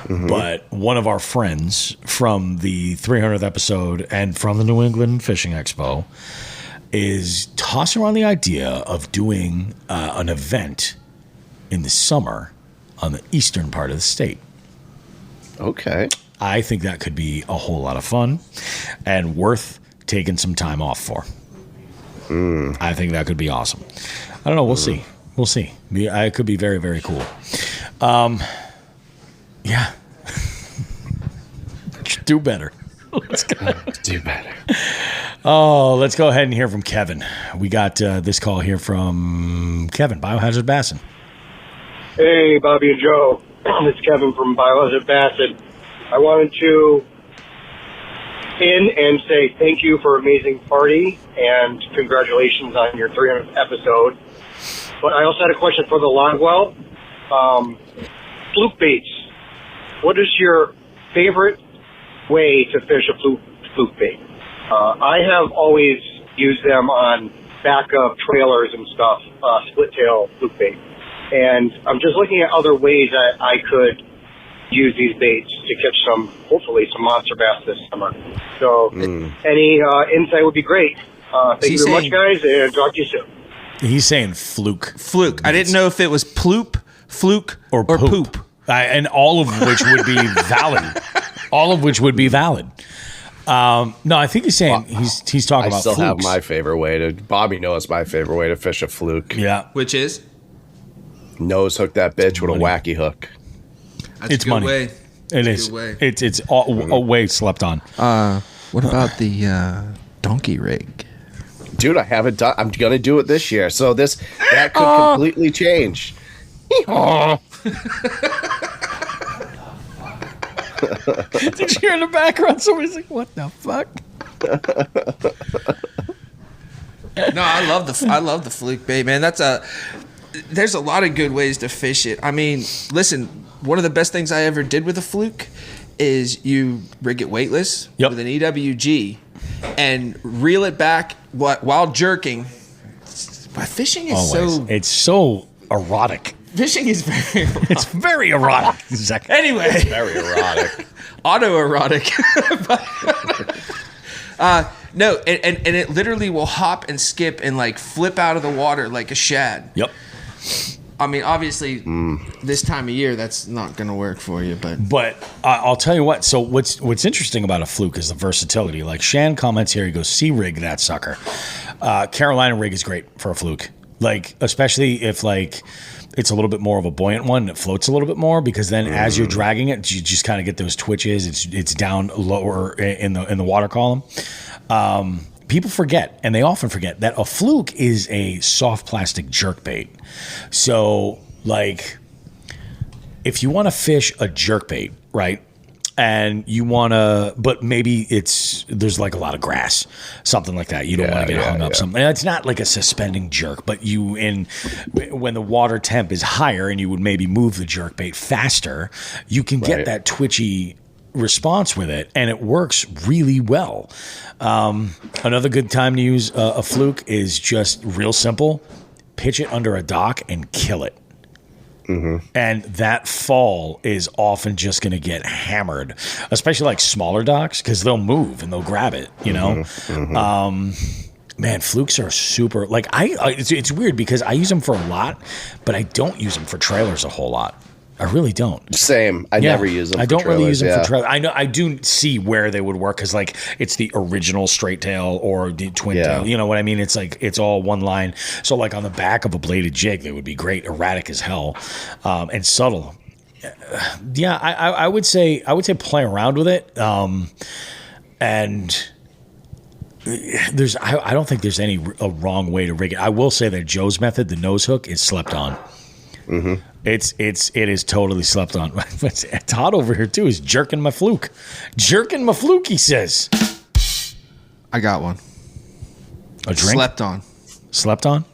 but one of our friends from the 300th episode and from the New England Fishing Expo is tossing around the idea of doing an event in the summer on the eastern part of the state. Okay. I think that could be a whole lot of fun and worth taking some time off for. I think that could be awesome. I don't know. We'll see. We'll see. It could be very, very cool. Yeah. Do better. Let's go. Do better. Oh, let's go ahead and hear from Kevin. We got this call here from Kevin, Biohazard Bassin. Hey, Bobby and Joe. It's Kevin from Biohazard Bassin. I wanted to and say thank you for an amazing party and congratulations on your 300th episode. But I also had a question for the live well. Fluke baits. What is your favorite way to fish a fluke bait? I have always used them on back of trailers and stuff, split tail fluke bait. And I'm just looking at other ways that I could use these baits to catch hopefully some monster bass this summer. So any insight would be great. Thank you very much, guys, and talk to you soon. He's saying fluke. Fluke. I didn't know if it was ploop, fluke, or poop. And all of which would be valid. All of which would be valid. No, I think he's saying he's talking about flukes. I still have my favorite way to. Bobby knows my favorite way to fish a fluke. Yeah, which is nose hook that bitch with a wacky hook. That's it's a good money. Way. It is. It's a way slept on. What about the donkey rig? Dude, I haven't done. I'm gonna do it this year. So that could completely change. Did you hear in the background? Somebody's like, "What the fuck?" No, I love the fluke bait, man. There's a lot of good ways to fish it. I mean, listen, one of the best things I ever did with a fluke is you rig it weightless with an EWG and reel it back while jerking. But fishing is it's so erotic. Fishing is very erotic. It's very erotic. Exactly. Anyway. It's very erotic. Autoerotic. No, and it literally will hop and skip and like flip out of the water like a shad. Yep. I mean, obviously, this time of year, that's not going to work for you. But I'll tell you what. So what's interesting about a fluke is the versatility. Like Shan comments here, he goes, "Sea rig that sucker." Carolina rig is great for a fluke. Like especially if like it's a little bit more of a buoyant one, it floats a little bit more because then as you're dragging it, you just kind of get those twitches. It's down lower in the water column. People forget, and they often forget, that a fluke is a soft plastic jerkbait. So, like, if you want to fish a jerkbait, right, and you want to, but maybe there's like a lot of grass, something like that. You don't want to get hung up. Something. And it's not like a suspending jerk, but when the water temp is higher and you would maybe move the jerk bait faster, you can get that twitchy response with it, and it works really well. Another good time to use a fluke is just real simple. Pitch it under a dock and kill it. Mm-hmm. And that fall is often just going to get hammered, especially like smaller docks, because they'll move and they'll grab it, you know? Mm-hmm. Man, flukes are super, like it's weird because I use them for a lot, but I don't use them for trailers a whole lot. I really don't. Same. I never use them. I don't really use them for trailers. I know I do see where they would work because like it's the original straight tail or the twin tail. You know what I mean? It's like it's all one line. So like on the back of a bladed jig, they would be great, erratic as hell, and subtle. Yeah, I would say play around with it. And I don't think there's a wrong way to rig it. I will say that Joe's method, the nose hook, is slept on. Mm-hmm. It is totally slept on. Todd over here too is jerking my fluke, he says. I got one. A drink? Slept on.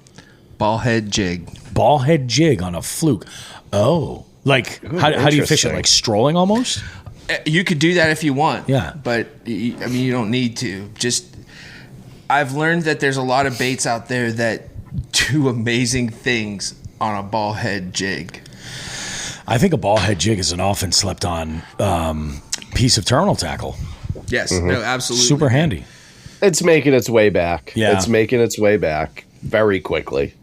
Ball head jig on a fluke. Oh, like how do you fish it? Like strolling almost. You could do that if you want. Yeah, but I mean you don't need to. I've learned that there's a lot of baits out there that do amazing things on a ball head jig. I think a ball head jig is an often slept on piece of terminal tackle. Yes, no, absolutely. Super handy. It's making its way back. Yeah. It's making its way back very quickly.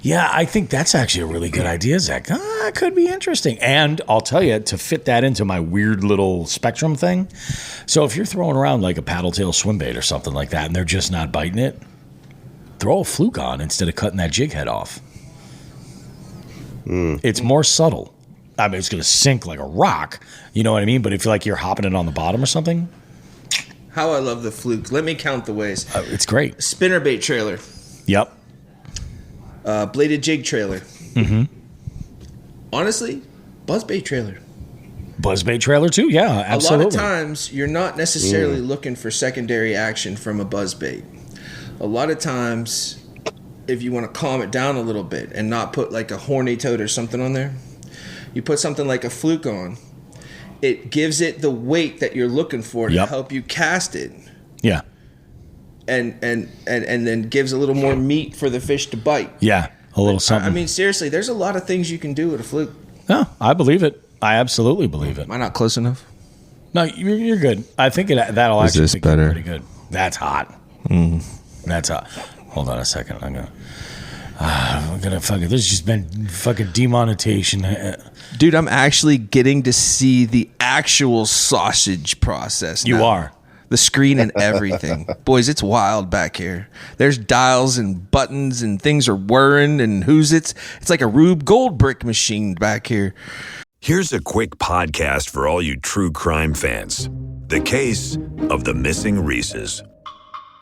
Yeah, I think that's actually a really good idea, Zach. It could be interesting. And I'll tell you, to fit that into my weird little spectrum thing, so if you're throwing around like a paddle tail swim bait or something like that and they're just not biting it, throw a fluke on instead of cutting that jig head off. It's more subtle. I mean, it's going to sink like a rock. You know what I mean? But if you're hopping it on the bottom or something. How I love the fluke. Let me count the ways. It's great. Spinnerbait trailer. Yep. Bladed jig trailer. Mm-hmm. Honestly, buzzbait trailer. Buzzbait trailer too? Yeah, absolutely. A lot of times, you're not necessarily looking for secondary action from a buzzbait. A lot of times, if you want to calm it down a little bit and not put like a horny toad or something on there, you put something like a fluke on. It gives it the weight that you're looking for to help you cast it. Yeah. And then gives a little more meat for the fish to bite. Yeah, a little something. I mean, seriously, there's a lot of things you can do with a fluke. No, I believe it. I absolutely believe it. Am I not close enough? No, you're good. I think that'll Is actually this be better? pretty good. That's hot. That's hot. Hold on a second. I'm gonna fucking. There's just been fucking demonetization. Dude, I'm actually getting to see the actual sausage process now. You are. The screen and everything. Boys, it's wild back here. There's dials and buttons and things are whirring and it's like a Rube Goldberg machine back here. Here's a quick podcast for all you true crime fans. The case of the missing Reese's.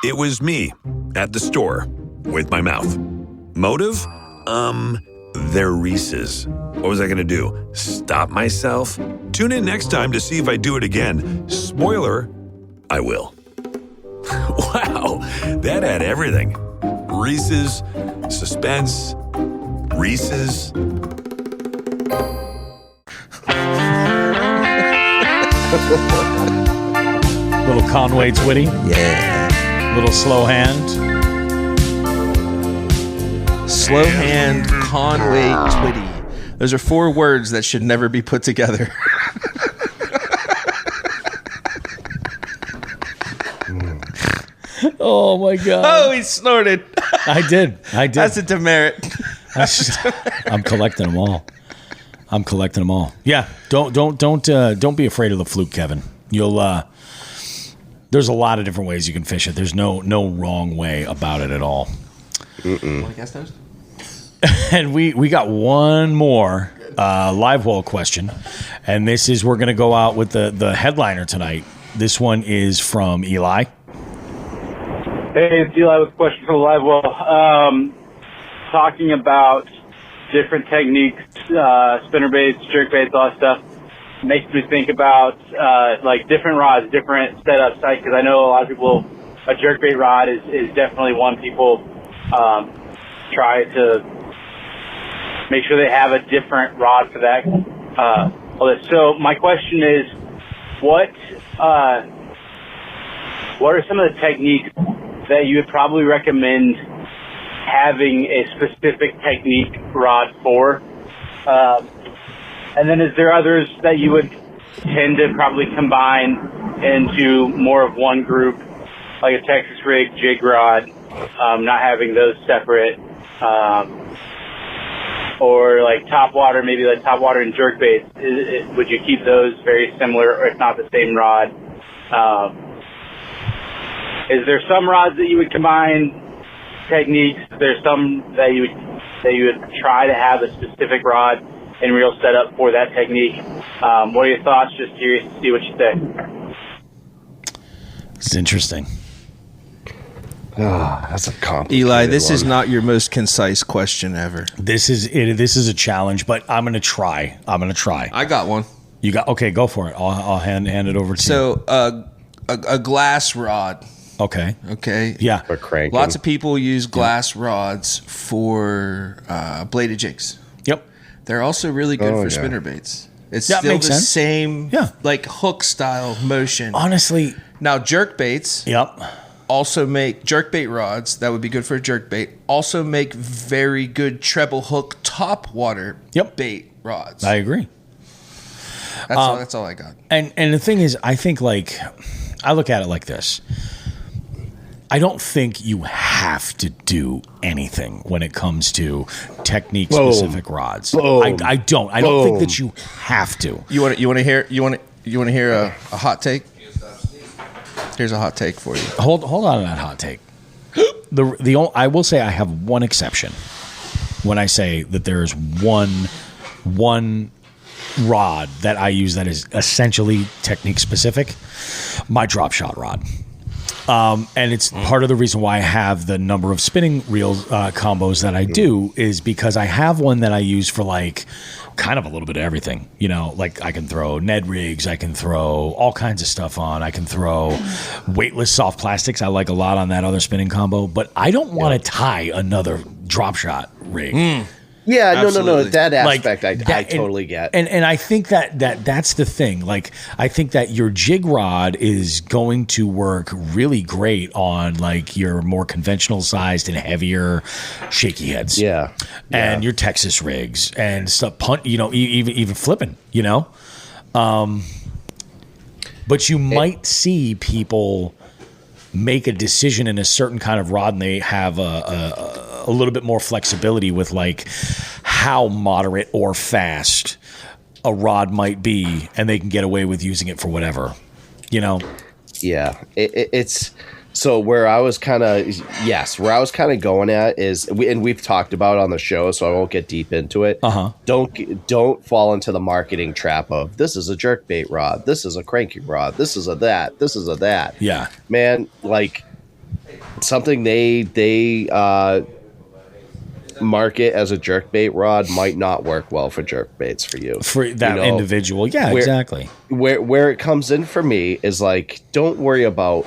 It was me at the store with my mouth. Motive? They're Reese's. What was I going to do? Stop myself? Tune in next time to see if I do it again. Spoiler, I will. Wow, that had everything. Reese's, suspense, Reese's. Little Conway Twitty. Yeah. Little slow hand. Slow hand, Conway Twitty. Those are 4 words that should never be put together. Oh my God. Oh, he snorted. I did. That's a demerit. I'm collecting them all. Yeah. Don't be afraid of the fluke, Kevin. There's a lot of different ways you can fish it. There's no wrong way about it at all. Want to guess those? And we got one more live well question, and this is we're going to go out with the headliner tonight. This one is from Eli. Hey, it's Eli with a question for the live well. Talking about different techniques, spinnerbaits, jerkbaits, all that stuff. makes me think about like different rods, different setups. Because I know a lot of people, a jerkbait rod is definitely one people try to make sure they have a different rod for that. So my question is, what are some of the techniques that you would probably recommend having a specific technique rod for? And then is there others that you would tend to probably combine into more of one group, like a Texas rig, jig rod, not having those separate, or like top water, maybe like top water and jerkbaits? Would you keep those very similar, or if not the same rod? Is there some rods that you would combine techniques? Is there some that you would try to have a specific rod and reel setup for that technique? What are your thoughts? Just curious to see what you think. It's interesting. Oh, that's a complicated Eli, this one. is not your most concise question ever. This is a challenge, but I'm going to try. I got one. You got? Okay, go for it. I'll hand it over to you. So, a glass rod. Okay. Yeah. For cranking. Lots of people use glass rods for bladed jigs. Yep. They're also really good for spinnerbaits. It's That still makes the sense. same, like hook style motion. Honestly, now jerkbaits. Yep. Also make jerkbait rods that would be good for a jerkbait. Also make very good treble hook top water bait rods. I agree. That's all I got. And the thing is, I think I look at it like this. I don't think you have to do anything when it comes to technique specific rods. I don't. I don't think that you have to. You want to hear a hot take? Here's a hot take for you. Hold on to that hot take. I will say I have one exception when I say that there is one rod that I use that is essentially technique specific. My drop shot rod. And it's part of the reason why I have the number of spinning reel combos that I do is because I have one that I use for kind of a little bit of everything. Like I can throw Ned rigs, I can throw all kinds of stuff on, I can throw weightless soft plastics. I like a lot on that other spinning combo, but I don't want to tie another drop shot rig. Yeah, Absolutely. no. That aspect I totally get. And I think that's the thing. I think that your jig rod is going to work really great on your more conventional sized and heavier shaky heads. Yeah. And your Texas rigs and stuff, even flipping, But you might see people make a decision in a certain kind of rod and they have a little bit more flexibility with how moderate or fast a rod might be, and they can get away with using it for whatever, Yeah, it's so where I was kind of going at is, and we've talked about it on the show, so I won't get deep into it. Don't fall into the marketing trap of this is a jerkbait rod, this is a cranking rod, this is a that. Yeah, man, something they market as a jerkbait rod might not work well for jerkbaits for you. For that individual. Yeah, exactly. Where it comes in for me is don't worry about,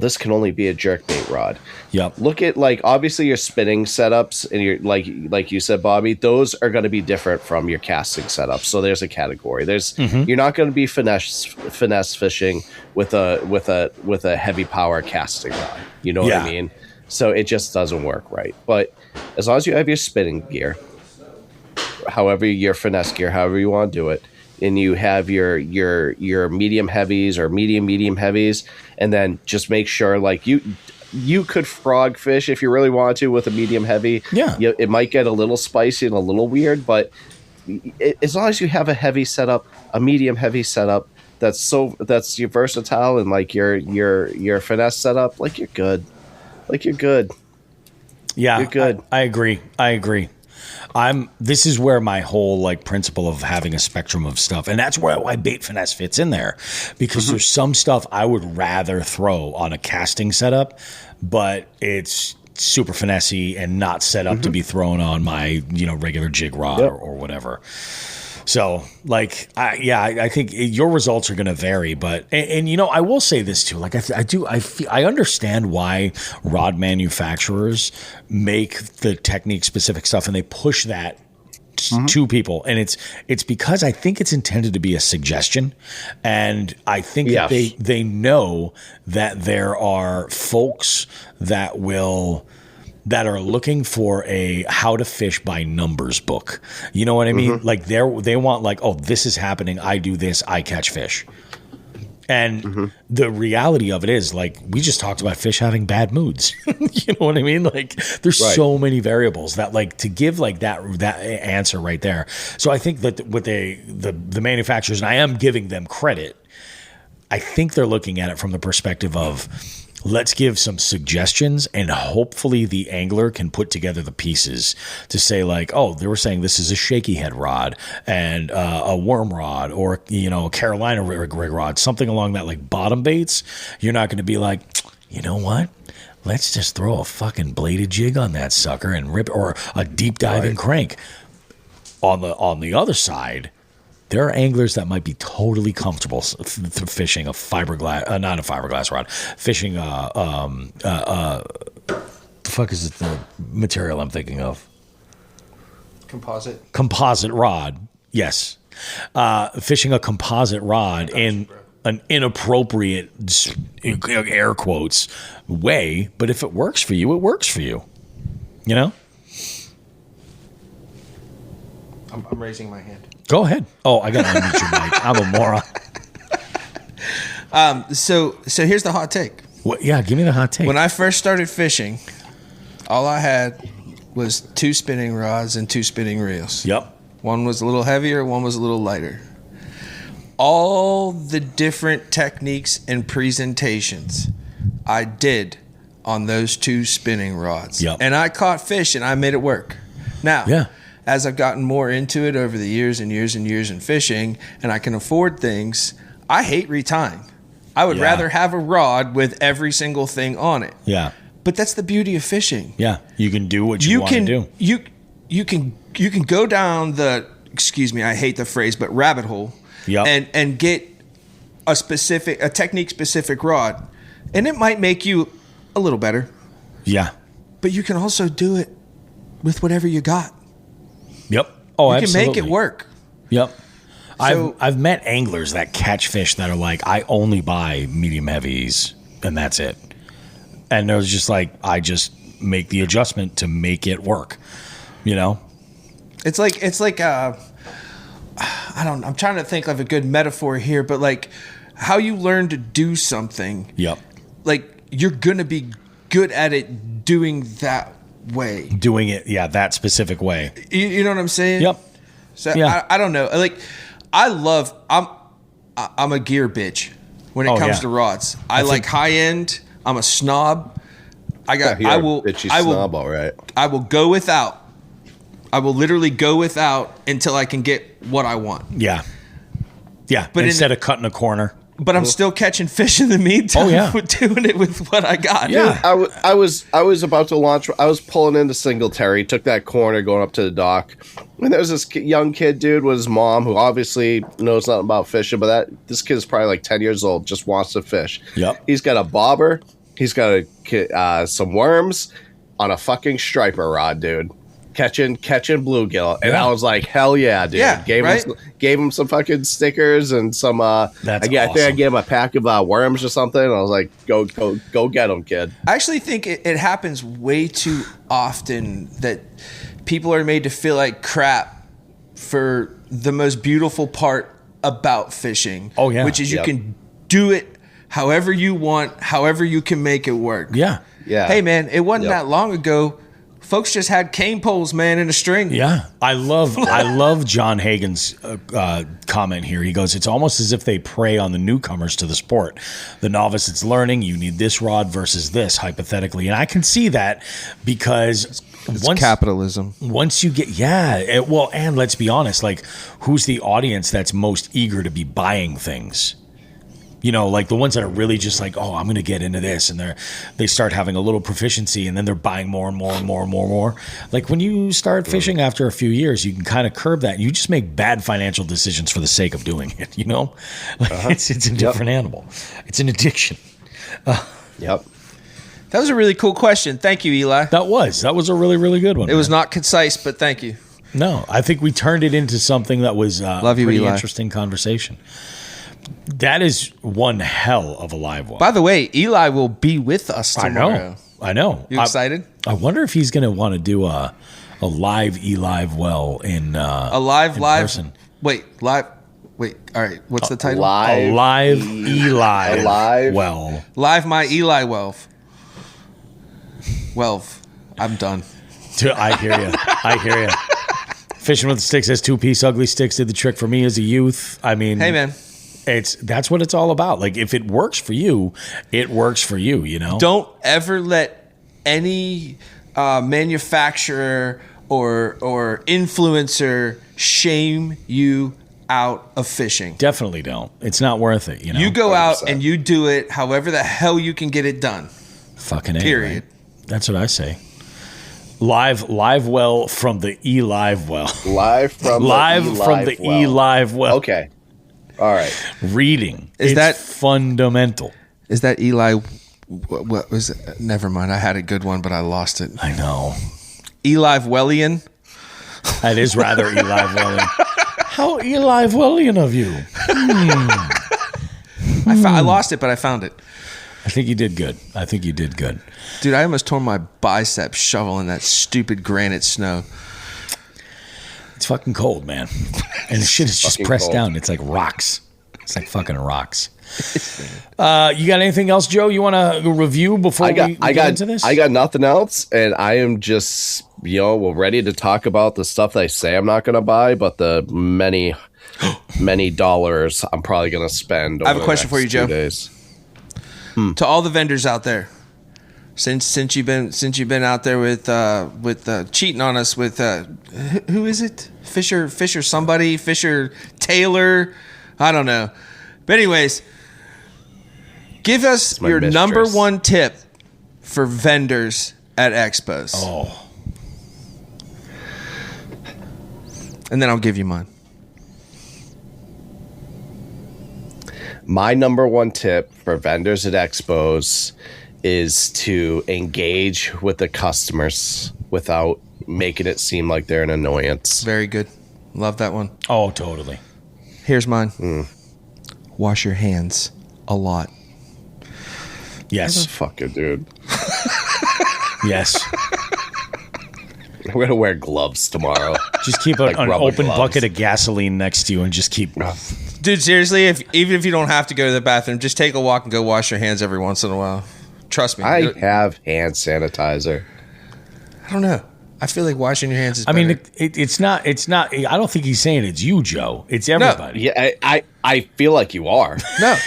this can only be a jerkbait rod. Yep. Look at obviously your spinning setups and your like you said, Bobby, those are going to be different from your casting setups. So there's a category. You're not going to be finesse fishing with a heavy power casting rod. You know what I mean? So it just doesn't work right. But as long as you have your spinning gear, however your finesse gear, however you want to do it, and you have your medium heavies or medium heavies, and then just make sure you could frog fish if you really want to with a medium heavy. Yeah, it might get a little spicy and a little weird, but as long as you have a heavy setup, a medium heavy setup, that's your versatile and your finesse setup, you're good. You're good. Yeah, you're good. I agree. This is where my whole principle of having a spectrum of stuff, and that's why bait finesse fits in there, because there's some stuff I would rather throw on a casting setup, but it's super finessey and not set up to be thrown on my regular jig rod or whatever. So, like, I think your results are going to vary, but and you know, I will say this too. Like, I understand why rod manufacturers make the technique specific stuff and they push that to people, and it's because I think it's intended to be a suggestion, and I think that they know that there are folks that are looking for a how to fish by numbers book. You know what I mean? Like they want like, oh, this is happening. I do this. I catch fish. And the reality of it is, like, we just talked about fish having bad moods. You know what I mean? Like, there's so many variables that, like, to give like that answer right there. So I think that with the manufacturers, and I am giving them credit, I think they're looking at it from the perspective of, let's give some suggestions, and hopefully the angler can put together the pieces to say, like, oh, they were saying this is a shaky head rod and a worm rod, or, you know, a Carolina rig rod, something along that, like bottom baits. You're not going to be like, you know what? Let's just throw a fucking bladed jig on that sucker and rip, or a deep diving crank. On the other side, there are anglers that might be totally comfortable fishing a fiberglass, not a fiberglass rod, fishing the fuck is it, the material I'm thinking of? Composite rod, yes. Fishing a composite rod in an inappropriate, air quotes, way, but if it works for you, it works for you. You know? I'm raising my hand. Go ahead. Oh, I got to unmute your mic. I'm a moron. So here's the hot take. What? Yeah, give me the hot take. When I first started fishing, all I had was 2 spinning rods and 2 spinning reels. Yep. One was a little heavier, one was a little lighter. All the different techniques and presentations I did on those 2 spinning rods. Yep. And I caught fish and I made it work. Now, as I've gotten more into it over the years and years and years in fishing, and I can afford things, I hate retying. I would rather have a rod with every single thing on it. Yeah. But that's the beauty of fishing. Yeah. You can do what you want to do. You can go down the, excuse me, I hate the phrase, but rabbit hole. Yep. And get a technique specific rod. And it might make you a little better. Yeah. But you can also do it with whatever you got. Yep. Oh, you absolutely. You can make it work. Yep. So, I've met anglers that catch fish that are like, I only buy medium heavies and that's it. And there's just like, I just make the adjustment to make it work. You know? It's like I'm trying to think of a good metaphor here, but like how you learn to do something. Yep. Like you're going to be good at it doing that way. Doing it, that specific way. You know what I'm saying? Yep. So I don't know. Like I'm a gear bitch when it comes to rods. I like high end. I'm a snob. I will snob, all right. I will go without. I will literally go without until I can get what I want. Yeah. Yeah. But instead of cutting a corner. But I'm still catching fish in the meantime. Oh, yeah. Doing it with what I got. Yeah. I was about to launch. I was pulling into Singletary, took that corner going up to the dock. And there was this young kid, dude, with his mom, who obviously knows nothing about fishing, but this kid is probably like 10 years old, just wants to fish. Yep. He's got a bobber. He's got some worms on a fucking striper rod, dude. Catching bluegill, and I was like, hell yeah, dude! Yeah, gave him some fucking stickers and some. I think I gave him a pack of worms or something. And I was like, go get him, kid. I actually think it happens way too often that people are made to feel like crap for the most beautiful part about fishing. Oh yeah, which is you can do it however you want, however you can make it work. Yeah. Hey man, it wasn't that long ago. Folks just had cane poles, man, and a string. Yeah. I love John Hagen's comment here. He goes, it's almost as if they prey on the newcomers to the sport. The novice that's learning, you need this rod versus this, hypothetically. And I can see that because it's capitalism. Once you get, and let's be honest, like, who's the audience that's most eager to be buying things? You know, like the ones that are really just like, oh, I'm going to get into this. And they start having a little proficiency and then they're buying more and more and more and more and more. Like when you start fishing after a few years, you can kind of curb that. You just make bad financial decisions for the sake of doing it, you know? Like it's a different animal. It's an addiction. Yep. That was a really cool question. Thank you, Eli. That was a really, really good one. It was not concise, but thank you. No, I think we turned it into something that was Love you, pretty Eli. Interesting conversation. That is one hell of a live well. By the way, Eli will be with us tomorrow. I know. You excited? I wonder if he's going to want to do a live E-Live well in person. Wait, live. Wait, all right. What's the title? A live E-Live well. Live my Eli Welf. I'm done. I hear you. Fishing with sticks has 2-piece ugly sticks did the trick for me as a youth. I mean, hey man, that's what it's all about. Like if it works for you, it works for you. You know. Don't ever let any manufacturer or influencer shame you out of fishing. Definitely don't. It's not worth it. You know. You go 100%. Out and you do it however the hell you can get it done. Fucking A, period. Right? That's what I say. Live well from the E-Live well. Live from the E-Live well. Okay. All right. Reading. Is that fundamental? Is that Eli? What was it? Never mind. I had a good one, but I lost it. I know. E-Live Wellian. That is rather E-Live Wellian. How E-Live Wellian of you? I lost it, but I found it. I think you did good. Dude, I almost tore my bicep shoveling that stupid granite snow. It's fucking cold, man. And the shit is just pressed cold. Down. It's like rocks. It's like fucking rocks. You got anything else, Joe, you want to review before we get into this? I got nothing else, and I am just, we're ready to talk about the stuff that I say I'm not going to buy, but the many dollars I'm probably going to spend over I have a question for you, Joe. Days. To all the vendors out there, since you've been out there with cheating on us with who is it? Fisher Taylor, I don't know. But anyways, give us your number one tip for vendors at Expos. Oh. And then I'll give you mine. My number one tip for vendors at Expos is to engage with the customers without making it seem like they're an annoyance. Very good. Love that one. Oh, totally. Here's mine. Wash your hands a lot. Yes. Fucking dude. Yes. I'm going to wear gloves tomorrow. Just keep an open bucket of gasoline next to you and just keep... Dude, seriously, even if you don't have to go to the bathroom, just take a walk and go wash your hands every once in a while. Trust me. I have hand sanitizer. I don't know. I feel like washing your hands is better. I mean, it's not. I don't think he's saying it's you, Joe. It's everybody. No. Yeah, I feel like you are. No.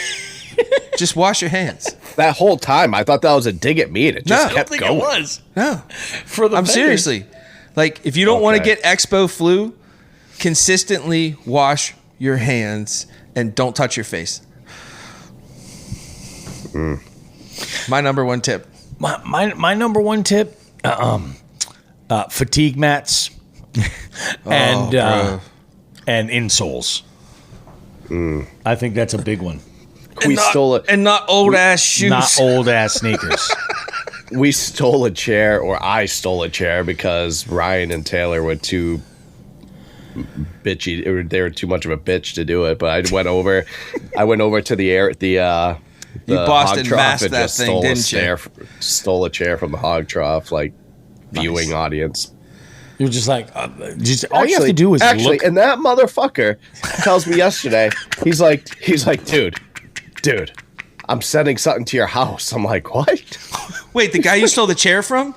Just wash your hands. That whole time, I thought that was a dig at me. It just kept going. It was. No. I'm seriously. Like, if you don't want to get Expo flu, consistently wash your hands and don't touch your face. My number one tip. My number one tip, fatigue mats and insoles. I think that's a big one. And not old ass shoes. Not old ass sneakers. We stole a chair, or I stole a chair, because Ryan and Taylor were too bitchy. They were too much of a bitch to do it. But I went over to the Boston masked that thing, didn't you? Stole a chair from the hog trough, like viewing audience. You're just like, all you have to do is look. And that motherfucker tells me yesterday, he's like, dude, I'm sending something to your house. I'm like, what? Wait, the guy you stole the chair from?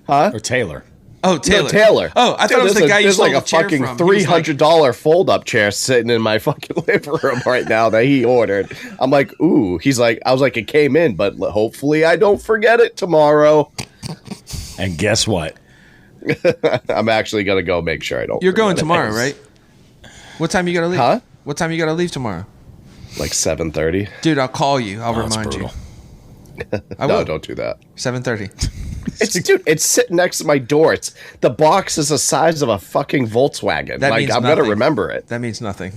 Huh? Or Taylor? Oh, Taylor. No, Taylor. Oh, I thought it was the guy you stole the chair from. There's like a fucking $300 fold-up chair sitting in my fucking living room right now that he ordered. I'm like, ooh. I was like, it came in, but hopefully I don't forget it tomorrow. And guess what? I'm actually going to go make sure I don't. You're going tomorrow, right? What time you got to leave? Huh? What time you got to leave tomorrow? Like 7:30. Dude, I'll call you. I'll remind you. No, don't do that. 7:30. It's sitting next to my door. The box is the size of a fucking Volkswagen. That means I'm nothing. gonna remember it. That means nothing.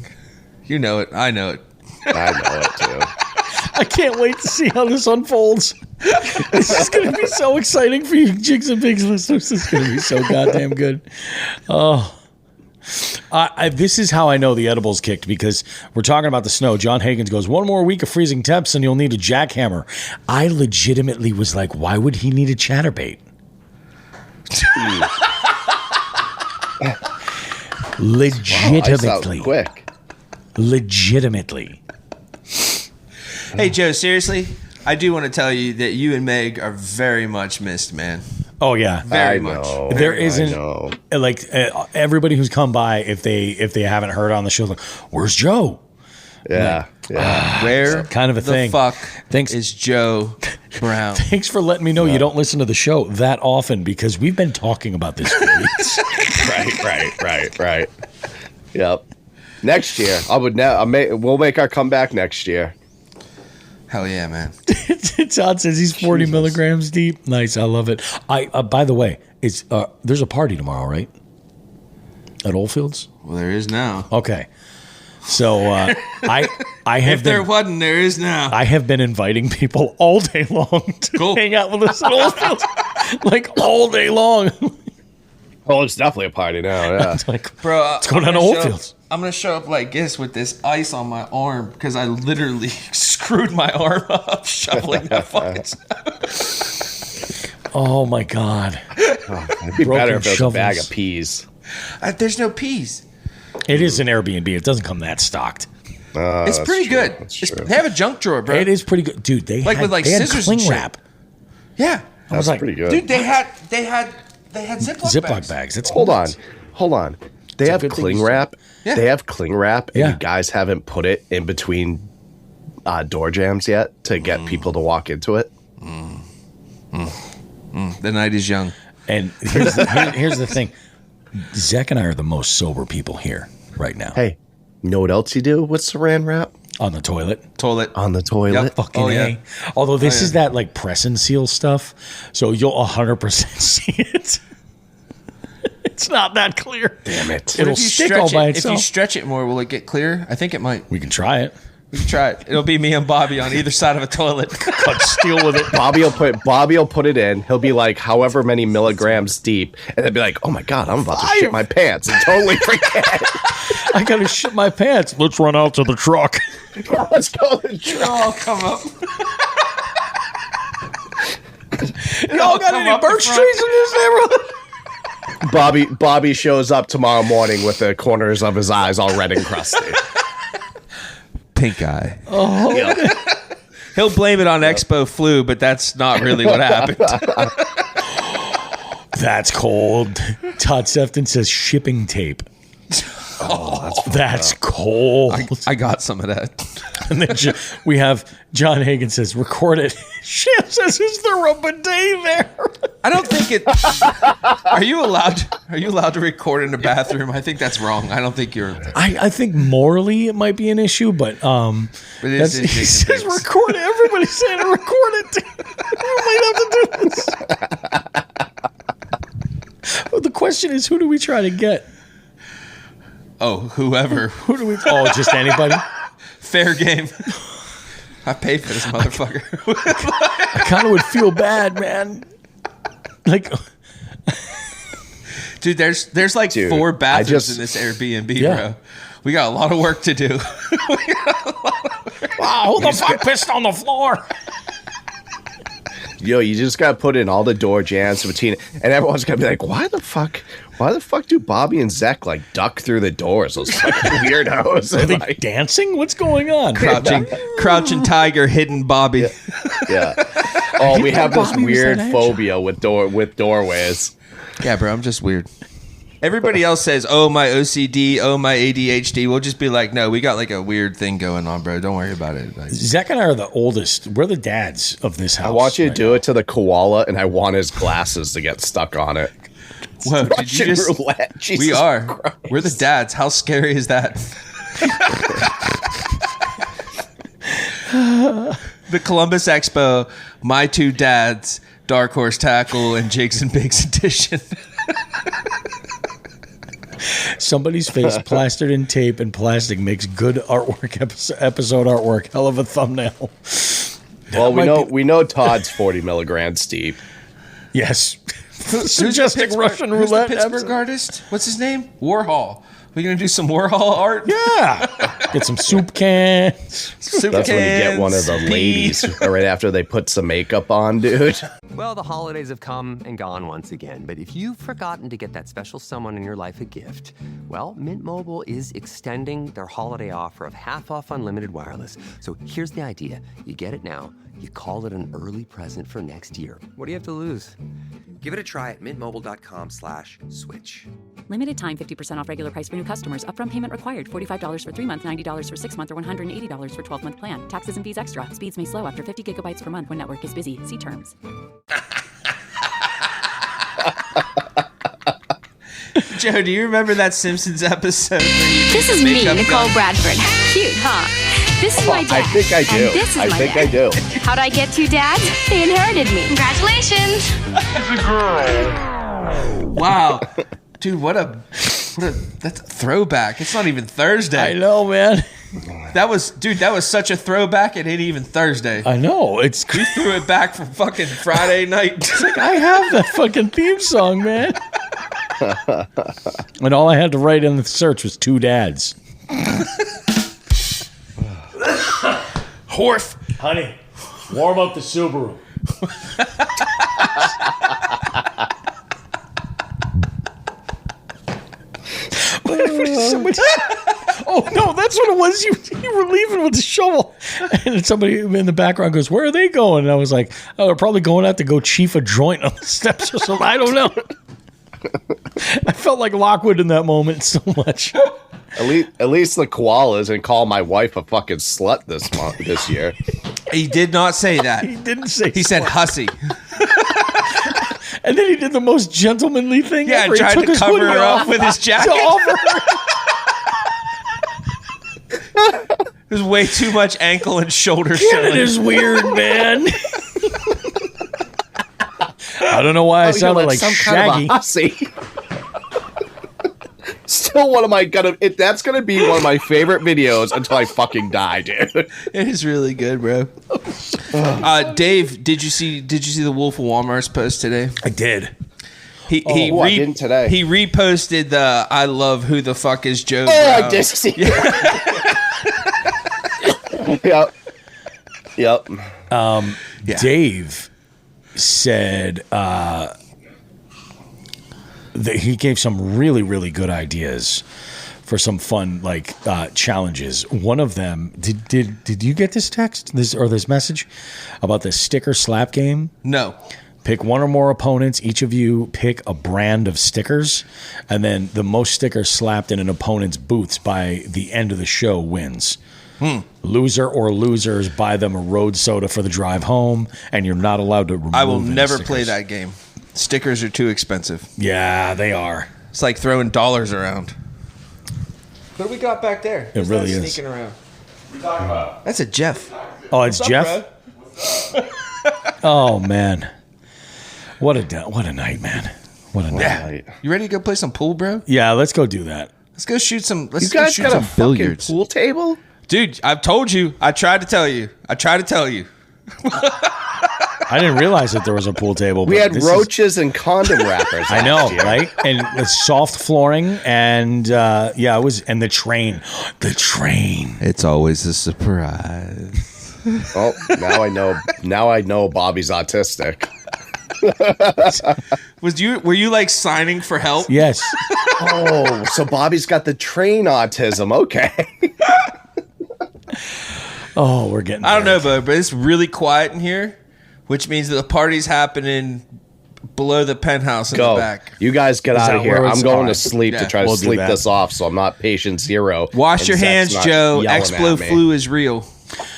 You know it. I know it. I know it too. I can't wait to see how this unfolds. This is going to be so exciting for you, Jigs and Pigs listeners. This is going to be so goddamn good. Oh. This is how I know the edible's kicked, because we're talking about the snow. John Higgins goes, 1 more week of freezing temps and you'll need a jackhammer. I legitimately was like, why would he need a chatterbait? Legitimately. Wow, quick. Legitimately. Hey, Joe, seriously, I do want to tell you that you and Meg are very much missed, man. Oh yeah, very much. There isn't like everybody who's come by, if they haven't heard on the show, like, where's Joe? Yeah, where kind of a the thing. Fuck Thanks. is Joe Brown? Thanks for letting me know you don't listen to the show that often, because we've been talking about this for weeks. Right. Yep. Next year, we'll make our comeback next year. Hell yeah, man. Todd says he's 40 milligrams deep. Nice, I love it. By the way, it's there's a party tomorrow, right? At Oldfields? Well, there is now. Okay. So I have if there wasn't, there is now. I have been inviting people all day long to hang out with us at Oldfields. Like all day long. Oh, it's definitely a party now, yeah. Like, bro, let's go down to Oldfields. I'm going to show up like this with this ice on my arm because I literally screwed my arm up shoveling that fucking snow. Oh, my God. It'd be better if it was a bag of peas. There's no peas. It is an Airbnb. It doesn't come that stocked. It's pretty good. They have a junk drawer, bro. It is pretty good. Dude, they had scissors cling and wrap. Yeah. I was like, pretty good. Dude, they had Ziploc bags. That's Hold on. They have cling wrap. Yeah. They have cling wrap, and you guys haven't put it in between door jams yet to get people to walk into it. The night is young. And here's the thing. Zach and I are the most sober people here right now. Hey, you know what else you do with saran wrap? On the toilet. On the toilet. Yep. Fucking A. Although this is that like press and seal stuff, so you'll 100% see it. It's not that clear. Damn it. It'll stick all by itself. If you stretch it more, will it get clear? I think it might. We can try it. We can try it. It'll be me and Bobby on either side of a toilet. Cut steel with it. Bobby will put it in. He'll be like however many milligrams deep, and they'll be like, "Oh my god, I'm about to shit my pants," and totally forget. I gotta shit my pants. Let's run out to the truck. Let's go to the truck. Y'all come up. Y'all got any birch trees in this neighborhood? Bobby shows up tomorrow morning with the corners of his eyes all red and crusty. Pink eye. Oh. Yeah. He'll blame it on Expo flu, but that's not really what happened. That's cold. Todd Sefton says shipping tape. Oh, that's cold. I got some of that. And then we have John Hagan says, record it. Sham says, is there a bidet there? I don't think it. Are you allowed to record in a bathroom? I think that's wrong. I don't think you're. I think morally it might be an issue, but he says record it. Everybody's saying to record it. You might have to do this. Well, the question is, who do we try to get? Oh, whoever. Who do we? Oh, just anybody. Fair game. I paid for this motherfucker. I kind of would feel bad, man. Like, dude, there's like 4 bathrooms in this Airbnb, bro. We got a lot of work to do. Wow, who the fuck pissed on the floor? Yo, you just gotta put in all the door jams between, and everyone's gonna be like, "Why the fuck do Bobby and Zach like duck through the doors? Those fucking weirdos." Are they dancing? What's going on? Crouching tiger, hidden Bobby. Yeah. Oh, we have this weird phobia with doorways. Yeah, bro, I'm just weird. Everybody else says, "Oh, my OCD, oh, my ADHD." We'll just be like, "No, we got like a weird thing going on, bro. Don't worry about it." Like, Zach and I are the oldest. We're the dads of this house. I want you to do it to the koala, and I want his glasses to get stuck on it. Whoa, did you just? We are. Christ. We're the dads. How scary is that? The Columbus Expo, My Two Dads, Dark Horse Tackle, and Jigs and Bigs edition. Somebody's face plastered in tape and plastic makes good artwork, episode artwork. Hell of a thumbnail. Well, we know Todd's 40 milligrams deep. Yes. Suggesting Russian Who's roulette. the Pittsburgh artist? What's his name? Warhol. We gonna do some Warhol art? Yeah. Get some soup cans. That's when you get one of the ladies right after they put some makeup on, dude. Well, the holidays have come and gone once again, but if you've forgotten to get that special someone in your life a gift, well, Mint Mobile is extending their holiday offer of half off unlimited wireless. So here's the idea. You get it now. You call it an early present for next year. What do you have to lose? Give it a try at mintmobile.com/switch. Limited time 50% off regular price for new customers. Upfront payment required. $45 for 3 months, $90 for 6 months, or $180 for 12-month plan. Taxes and fees extra. Speeds may slow after 50 gigabytes per month when network is busy. See terms. Joe, do you remember that Simpsons episode where you This is me, Nicole Bradford. Cute, huh? This is my dad. I think I do. And this is my think dad. I do. How'd I get two dads? They inherited me. Congratulations. Wow. Dude, that's a throwback. It's not even Thursday. I know, man. That was such a throwback. It ain't even Thursday. I know. You threw it back from fucking Friday night. It's like, I have that fucking theme song, man. And all I had to write in the search was two dads. Horf. Honey, warm up the Subaru. Oh no, that's what it was. You were leaving with the shovel, and somebody in the background goes, "Where are they going?" And I was like, "Oh, they're probably going out to go chief a joint on the steps or something." I don't know. I felt like Lockwood in that moment so much. At least the koala isn't call my wife a fucking slut this year. He did not say that. He didn't say. He said hussy. And then he did the most gentlemanly thing ever. He tried to cover her off with his jacket. There's way too much ankle and shoulder showing. It is weird, man. I don't know why I sounded like Shaggy. Kind of a hussy. Still that's gonna be one of my favorite videos until I fucking die, dude. It is really good, bro. Dave, did you see the Wolf of Walmart's post today? I did. I didn't today. He reposted the "I love who the fuck is Joe." I did see. Yep. Dave said that he gave some really, really good ideas for some fun challenges. One of them, did you get this text or this message about the sticker slap game? No. Pick one or more opponents. Each of you pick a brand of stickers, and then the most stickers slapped in an opponent's boots by the end of the show wins. Loser or losers buy them a road soda for the drive home, and you're not allowed to remove I will never stickers. play that game. Stickers are too expensive. Yeah, they are. It's like throwing dollars around. What do we got back there? It really is. Sneaking around. What are you talking about? That's a Jeff. Oh, it's Jeff? Oh, man. What a night, man. What a night. You ready to go play some pool, bro? Yeah, let's go do that. Let's go shoot some. You guys got a billiards pool table? Dude, I've told you. I tried to tell you. I didn't realize that there was a pool table. We had roaches and condom wrappers. I know, right? And the soft flooring, and it was, and the train. The train. It's always a surprise. Oh, now I know Bobby's autistic. Were you like signing for help? Yes. Oh, so Bobby's got the train autism. Okay. Oh, we're getting. I don't know, but it's really quiet in here, which means that the party's happening below the penthouse in the back. You guys get out of here. I'm going to sleep to try to We'll sleep this off, so I'm not patient zero. Wash your hands, Joe. Explo flu is real.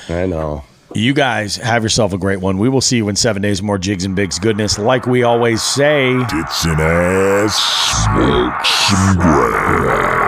I know. You guys have yourself a great one. We will see you in 7 days. More Jigs and Bigs goodness. Like we always say, tits and ass, smoke some grass.